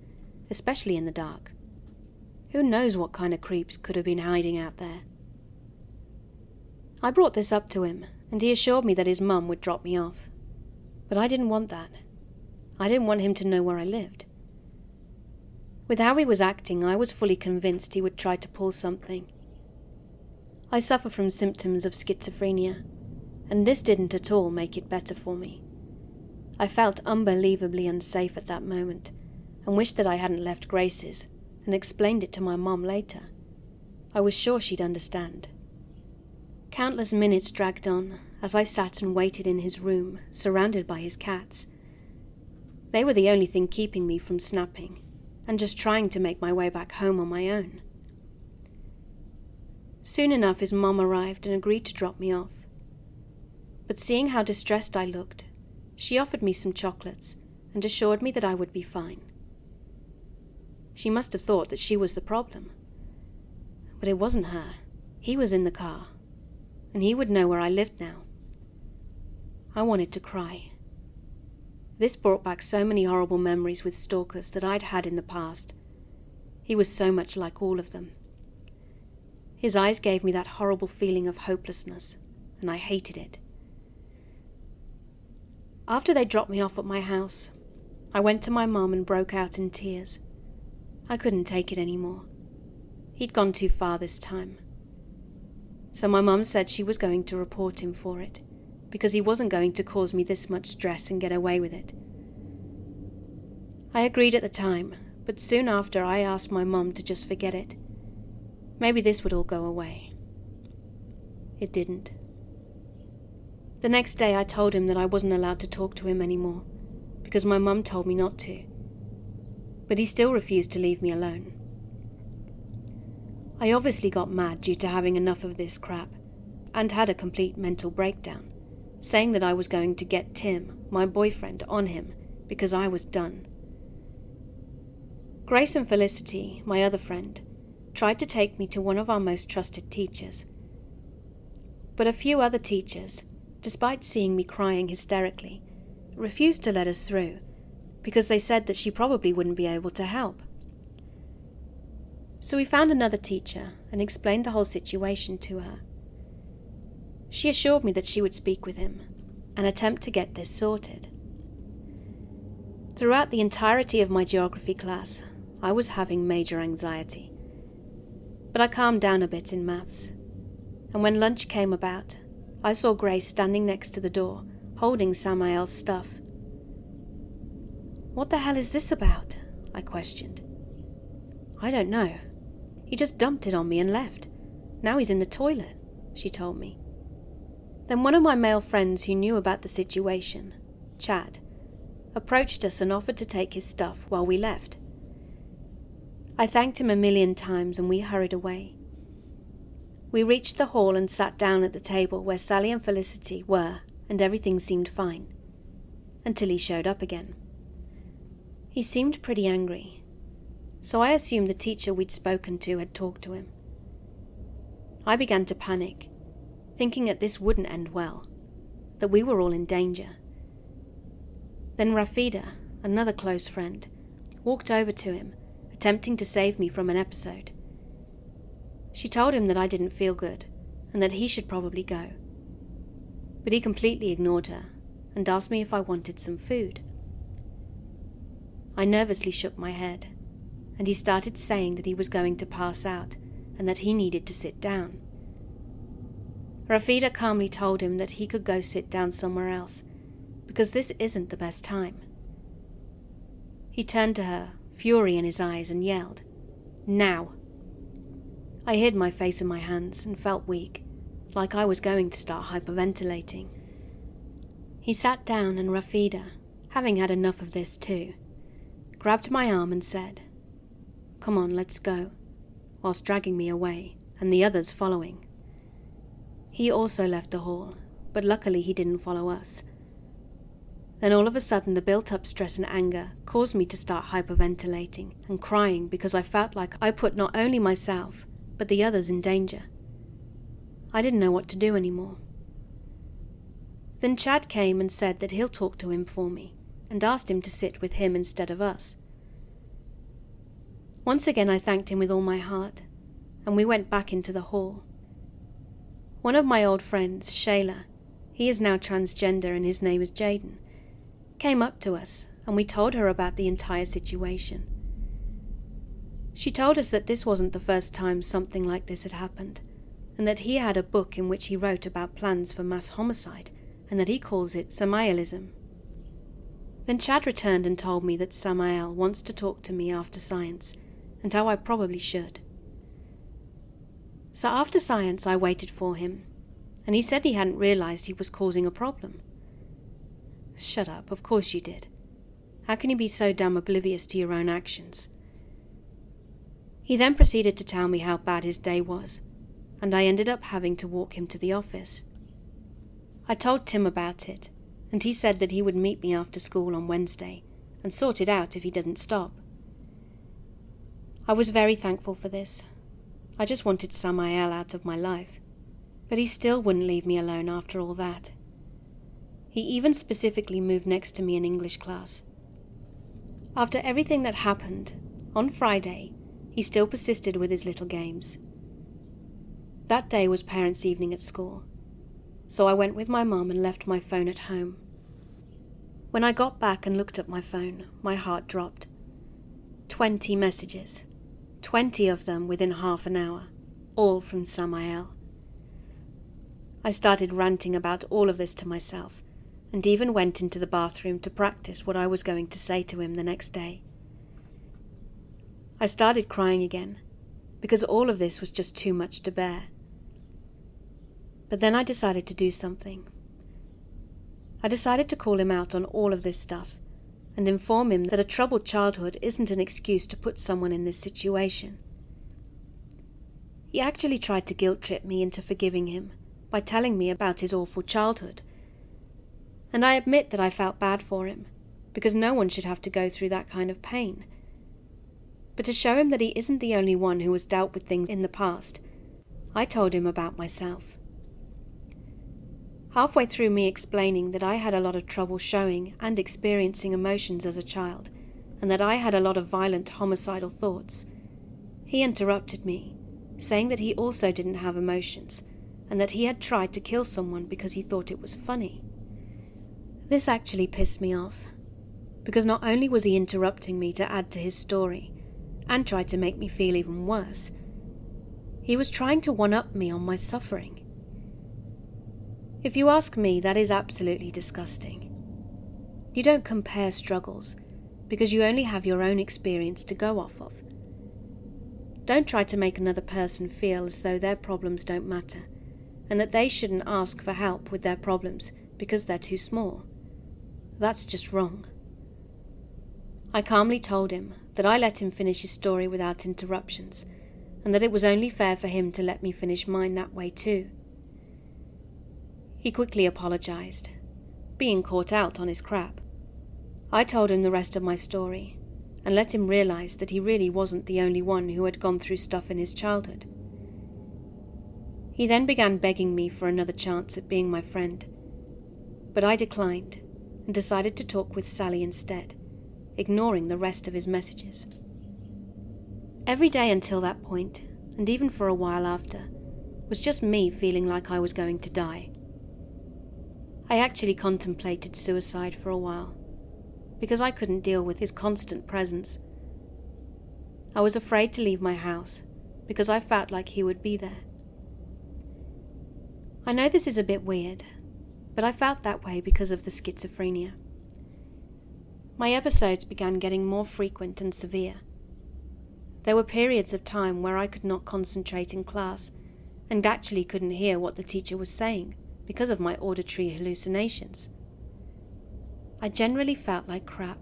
especially in the dark. Who knows what kind of creeps could have been hiding out there? I brought this up to him, and he assured me that his mum would drop me off. But I didn't want that. I didn't want him to know where I lived. With how he was acting, I was fully convinced he would try to pull something. I suffer from symptoms of schizophrenia, and this didn't at all make it better for me. I felt unbelievably unsafe at that moment, and wished that I hadn't left Grace's, and explained it to my mom later. I was sure she'd understand. Countless minutes dragged on, as I sat and waited in his room, surrounded by his cats. They were the only thing keeping me from snapping, and just trying to make my way back home on my own. Soon enough his mom arrived and agreed to drop me off. But seeing how distressed I looked, she offered me some chocolates and assured me that I would be fine. She must have thought that she was the problem. But it wasn't her. He was in the car, and he would know where I lived now. I wanted to cry. This brought back so many horrible memories with stalkers that I'd had in the past. He was so much like all of them. His eyes gave me that horrible feeling of hopelessness, and I hated it. After they dropped me off at my house, I went to my mum and broke out in tears. I couldn't take it anymore. He'd gone too far this time. So my mum said she was going to report him for it, because he wasn't going to cause me this much stress and get away with it. I agreed at the time, but soon after I asked my mum to just forget it. Maybe this would all go away. It didn't. The next day I told him that I wasn't allowed to talk to him anymore, because my mum told me not to. But he still refused to leave me alone. I obviously got mad due to having enough of this crap, and had a complete mental breakdown, saying that I was going to get Tim, my boyfriend, on him, because I was done. Grace and Felicity, my other friend, tried to take me to one of our most trusted teachers. But a few other teachers, despite seeing me crying hysterically, refused to let us through because they said that she probably wouldn't be able to help. So we found another teacher and explained the whole situation to her. She assured me that she would speak with him and attempt to get this sorted. Throughout the entirety of my geography class, I was having major anxiety. But I calmed down a bit in maths, and when lunch came about, I saw Grace standing next to the door, holding Samael's stuff. "What the hell is this about?" I questioned. "I don't know. He just dumped it on me and left. Now he's in the toilet," she told me. Then one of my male friends who knew about the situation, Chad, approached us and offered to take his stuff while we left. I thanked him a million times and we hurried away. We reached the hall and sat down at the table where Sally and Felicity were, and everything seemed fine, until he showed up again. He seemed pretty angry, so I assumed the teacher we'd spoken to had talked to him. I began to panic, thinking that this wouldn't end well, that we were all in danger. Then Rafida, another close friend, walked over to him, attempting to save me from an episode. She told him that I didn't feel good and that he should probably go. But he completely ignored her and asked me if I wanted some food. I nervously shook my head, and he started saying that he was going to pass out and that he needed to sit down. Rafida calmly told him that he could go sit down somewhere else, because this isn't the best time. He turned to her, fury in his eyes, and yelled, "Now!" I hid my face in my hands and felt weak, like I was going to start hyperventilating. He sat down and Rafida, having had enough of this too, grabbed my arm and said, "Come on, let's go," whilst dragging me away, and the others following. He also left the hall, but luckily he didn't follow us. Then all of a sudden the built-up stress and anger caused me to start hyperventilating and crying because I felt like I put not only myself, but the others in danger. I didn't know what to do anymore. Then Chad came and said that he'll talk to him for me, and asked him to sit with him instead of us. Once again I thanked him with all my heart, and we went back into the hall. One of my old friends, Shayla, he is now transgender and his name is Jaden, came up to us and we told her about the entire situation. She told us that this wasn't the first time something like this had happened, and that he had a book in which he wrote about plans for mass homicide, and that he calls it Samaelism. Then Chad returned and told me that Samael wants to talk to me after science, and how I probably should. So after science I waited for him, and he said he hadn't realized he was causing a problem. Shut up, of course you did. How can you be so damn oblivious to your own actions? He then proceeded to tell me how bad his day was, and I ended up having to walk him to the office. I told Tim about it, and he said that he would meet me after school on Wednesday and sort it out if he didn't stop. I was very thankful for this. I just wanted Samael out of my life, but he still wouldn't leave me alone after all that. He even specifically moved next to me in English class. After everything that happened, on Friday, he still persisted with his little games. That day was parents' evening at school, so I went with my mum and left my phone at home. When I got back and looked at my phone, my heart dropped. 20 messages, 20 of them within half an hour, all from Samael. I started ranting about all of this to myself, and even went into the bathroom to practice what I was going to say to him the next day. I started crying again, because all of this was just too much to bear. But then I decided to do something. I decided to call him out on all of this stuff, and inform him that a troubled childhood isn't an excuse to put someone in this situation. He actually tried to guilt-trip me into forgiving him by telling me about his awful childhood, and I admit that I felt bad for him, because no one should have to go through that kind of pain. But to show him that he isn't the only one who has dealt with things in the past, I told him about myself. Halfway through me explaining that I had a lot of trouble showing and experiencing emotions as a child, and that I had a lot of violent homicidal thoughts, he interrupted me, saying that he also didn't have emotions, and that he had tried to kill someone because he thought it was funny. This actually pissed me off, because not only was he interrupting me to add to his story, and tried to make me feel even worse, he was trying to one-up me on my suffering. If you ask me, that is absolutely disgusting. You don't compare struggles, because you only have your own experience to go off of. Don't try to make another person feel as though their problems don't matter, and that they shouldn't ask for help with their problems because they're too small. That's just wrong. I calmly told him that I let him finish his story without interruptions, and that it was only fair for him to let me finish mine that way too. He quickly apologized, being caught out on his crap. I told him the rest of my story, and let him realize that he really wasn't the only one who had gone through stuff in his childhood. He then began begging me for another chance at being my friend, but I declined and decided to talk with Sally instead, ignoring the rest of his messages. Every day until that point, and even for a while after, was just me feeling like I was going to die. I actually contemplated suicide for a while, because I couldn't deal with his constant presence. I was afraid to leave my house, because I felt like he would be there. I know this is a bit weird, but I felt that way because of the schizophrenia. My episodes began getting more frequent and severe. There were periods of time where I could not concentrate in class, and actually couldn't hear what the teacher was saying because of my auditory hallucinations. I generally felt like crap,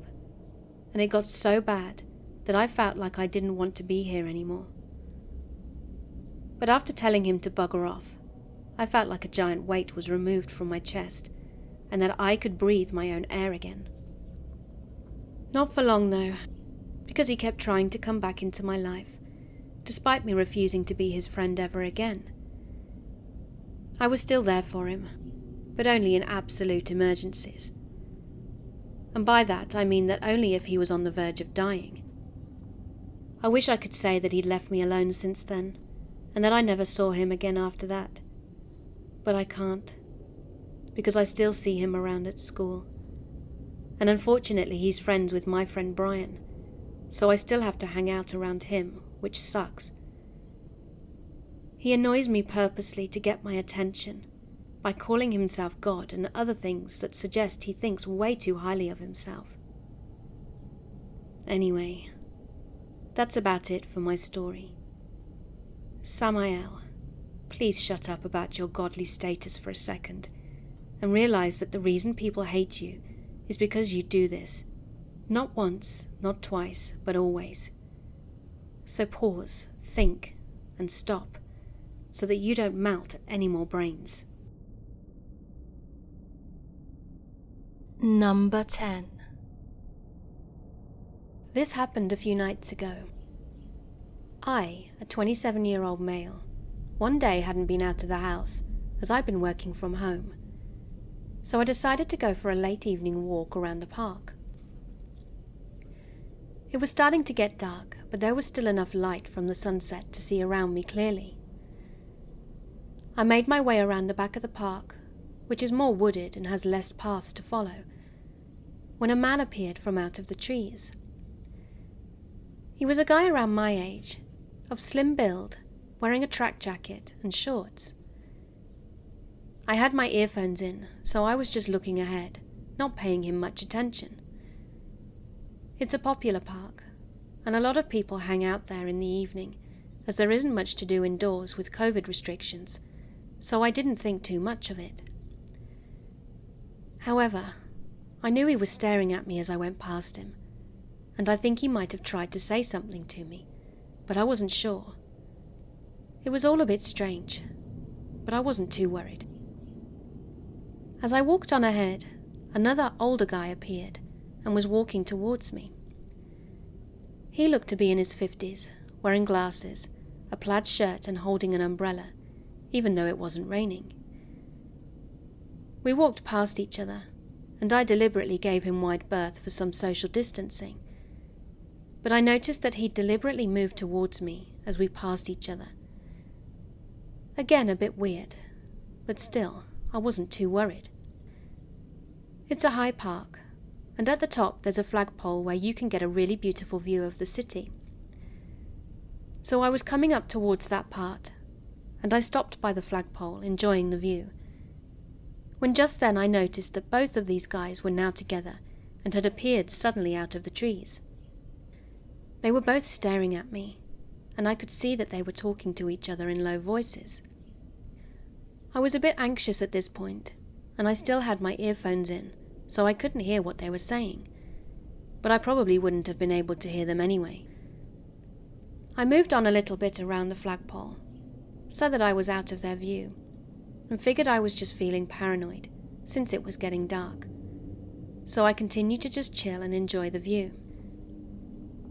and it got so bad that I felt like I didn't want to be here anymore. But after telling him to bugger off, I felt like a giant weight was removed from my chest, and that I could breathe my own air again. Not for long though, because he kept trying to come back into my life, despite me refusing to be his friend ever again. I was still there for him, but only in absolute emergencies. And by that I mean that only if he was on the verge of dying. I wish I could say that he'd left me alone since then, and that I never saw him again after that. But I can't, because I still see him around at school. And unfortunately he's friends with my friend Brian, so I still have to hang out around him, which sucks. He annoys me purposely to get my attention, by calling himself God and other things that suggest he thinks way too highly of himself. Anyway, that's about it for my story. Samael, please shut up about your godly status for a second, and realize that the reason people hate you is because you do this. Not once, not twice, but always. So pause, think, and stop, so that you don't melt any more brains. Number 10. This happened a few nights ago. I, a 27-year-old male, one day hadn't been out of the house, as I'd been working from home. So I decided to go for a late evening walk around the park. It was starting to get dark, but there was still enough light from the sunset to see around me clearly. I made my way around the back of the park, which is more wooded and has less paths to follow, when a man appeared from out of the trees. He was a guy around my age, of slim build, wearing a track jacket and shorts. I had my earphones in, so I was just looking ahead, not paying him much attention. It's a popular park, and a lot of people hang out there in the evening, as there isn't much to do indoors with COVID restrictions, so I didn't think too much of it. However, I knew he was staring at me as I went past him, and I think he might have tried to say something to me, but I wasn't sure. It was all a bit strange, but I wasn't too worried. As I walked on ahead, another older guy appeared and was walking towards me. He looked to be in his 50s, wearing glasses, a plaid shirt and holding an umbrella, even though it wasn't raining. We walked past each other, and I deliberately gave him wide berth for some social distancing. But I noticed that he deliberately moved towards me as we passed each other. Again, a bit weird, but still, I wasn't too worried. It's a high park, and at the top there's a flagpole where you can get a really beautiful view of the city. So I was coming up towards that part, and I stopped by the flagpole, enjoying the view, when just then I noticed that both of these guys were now together and had appeared suddenly out of the trees. They were both staring at me, and I could see that they were talking to each other in low voices. I was a bit anxious at this point, and I still had my earphones in, so I couldn't hear what they were saying, but I probably wouldn't have been able to hear them anyway. I moved on a little bit around the flagpole, so that I was out of their view, and figured I was just feeling paranoid, since it was getting dark. So I continued to just chill and enjoy the view.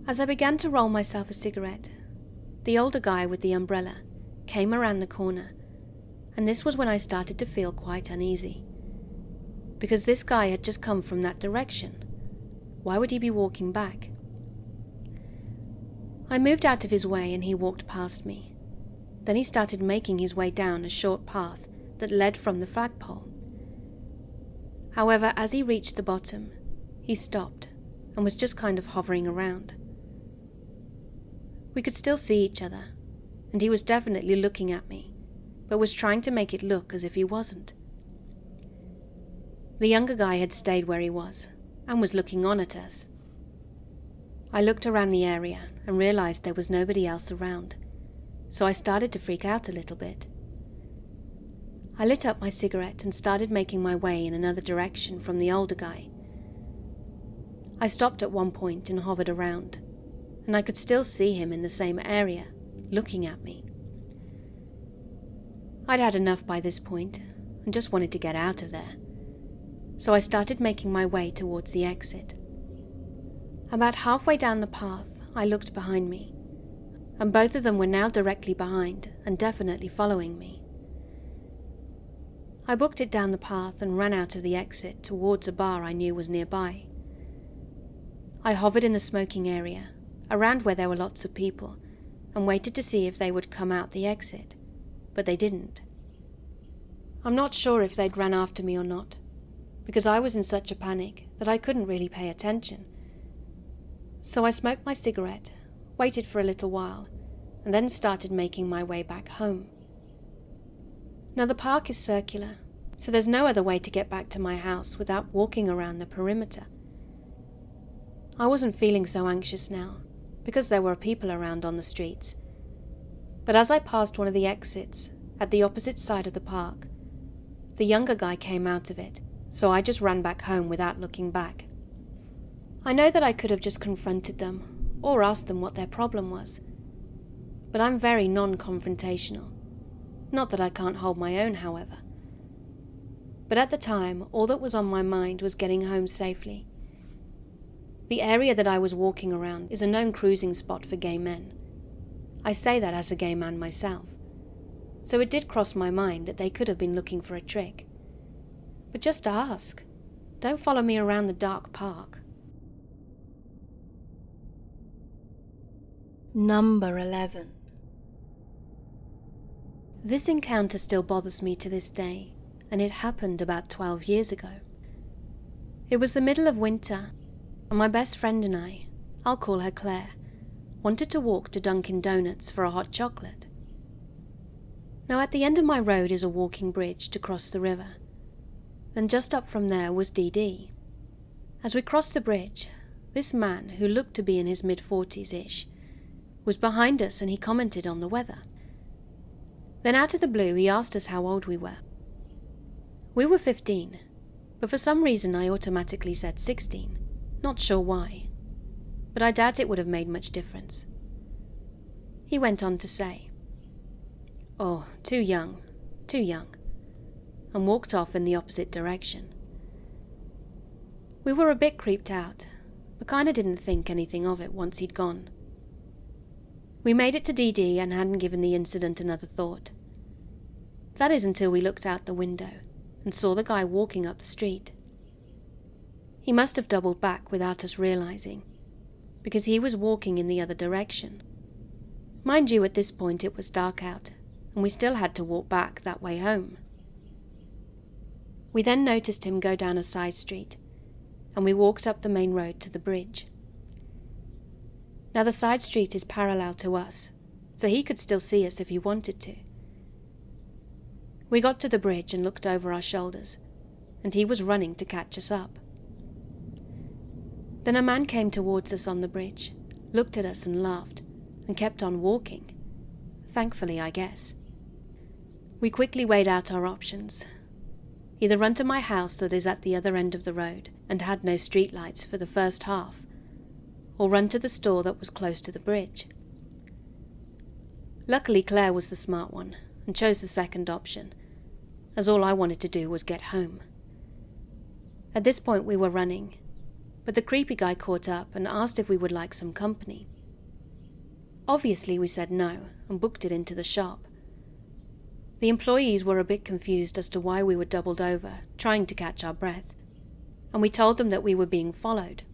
As I began to roll myself a cigarette, the older guy with the umbrella came around the corner, and this was when I started to feel quite uneasy. Because this guy had just come from that direction. Why would he be walking back? I moved out of his way and he walked past me. Then he started making his way down a short path that led from the flagpole. However, as he reached the bottom, he stopped and was just kind of hovering around. We could still see each other, and he was definitely looking at me, but was trying to make it look as if he wasn't. The younger guy had stayed where he was, and was looking on at us. I looked around the area and realized there was nobody else around, so I started to freak out a little bit. I lit up my cigarette and started making my way in another direction from the older guy. I stopped at one point and hovered around, and I could still see him in the same area, looking at me. I'd had enough by this point, and just wanted to get out of there, so I started making my way towards the exit. About halfway down the path, I looked behind me, and both of them were now directly behind and definitely following me. I booked it down the path and ran out of the exit towards a bar I knew was nearby. I hovered in the smoking area, around where there were lots of people, and waited to see if they would come out the exit, but they didn't. I'm not sure if they'd ran after me or not, because I was in such a panic that I couldn't really pay attention. So I smoked my cigarette, waited for a little while, and then started making my way back home. Now the park is circular, so there's no other way to get back to my house without walking around the perimeter. I wasn't feeling so anxious now, because there were people around on the streets. But as I passed one of the exits, at the opposite side of the park, the younger guy came out of it, so I just ran back home without looking back. I know that I could have just confronted them, or asked them what their problem was, but I'm very non-confrontational. Not that I can't hold my own, however. But at the time, all that was on my mind was getting home safely. The area that I was walking around is a known cruising spot for gay men. I say that as a gay man myself, so it did cross my mind that they could have been looking for a trick. But just ask. Don't follow me around the dark park. Number 11. This encounter still bothers me to this day, and it happened about 12 years ago. It was the middle of winter, and my best friend and I'll call her Claire, wanted to walk to Dunkin' Donuts for a hot chocolate. Now at the end of my road is a walking bridge to cross the river, and just up from there was DD. As we crossed the bridge, this man, who looked to be in his mid-40s-ish, was behind us and he commented on the weather. Then out of the blue he asked us how old we were. We were 15, but for some reason I automatically said 16, not sure why, but I doubt it would have made much difference. He went on to say, "Oh, too young, and walked off in the opposite direction. We were a bit creeped out, but kinda didn't think anything of it once he'd gone. We made it to DD and hadn't given the incident another thought. That is until we looked out the window and saw the guy walking up the street. He must have doubled back without us realizing, because he was walking in the other direction. Mind you, at this point it was dark out, and we still had to walk back that way home. We then noticed him go down a side street, and we walked up the main road to the bridge. Now the side street is parallel to us, so he could still see us if he wanted to. We got to the bridge and looked over our shoulders, and he was running to catch us up. Then a man came towards us on the bridge, looked at us and laughed, and kept on walking. Thankfully, I guess. We quickly weighed out our options. Either run to my house that is at the other end of the road and had no streetlights for the first half, or run to the store that was close to the bridge. Luckily, Claire was the smart one and chose the second option, as all I wanted to do was get home. At this point we were running, but the creepy guy caught up and asked if we would like some company. Obviously we said no and booked it into the shop. The employees were a bit confused as to why we were doubled over, trying to catch our breath, and we told them that we were being followed.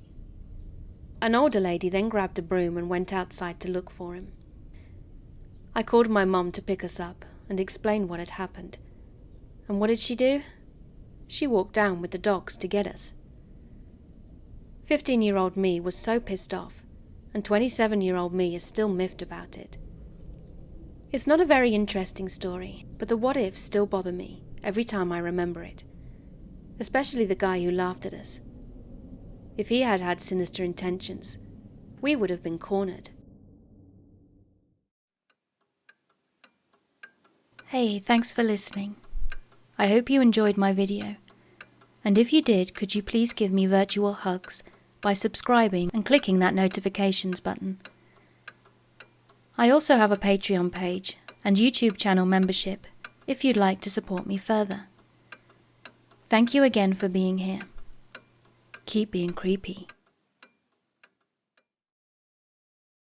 An older lady then grabbed a broom and went outside to look for him. I called my mum to pick us up and explain what had happened. And what did she do? She walked down with the dogs to get us. 15-year-old me was so pissed off, and 27-year-old me is still miffed about it. It's not a very interesting story, but the what-ifs still bother me every time I remember it, especially the guy who laughed at us. If he had had sinister intentions, we would have been cornered. Hey, thanks for listening. I hope you enjoyed my video. And if you did, could you please give me virtual hugs by subscribing and clicking that notifications button. I also have a Patreon page and YouTube channel membership if you'd like to support me further. Thank you again for being here. Keep being creepy.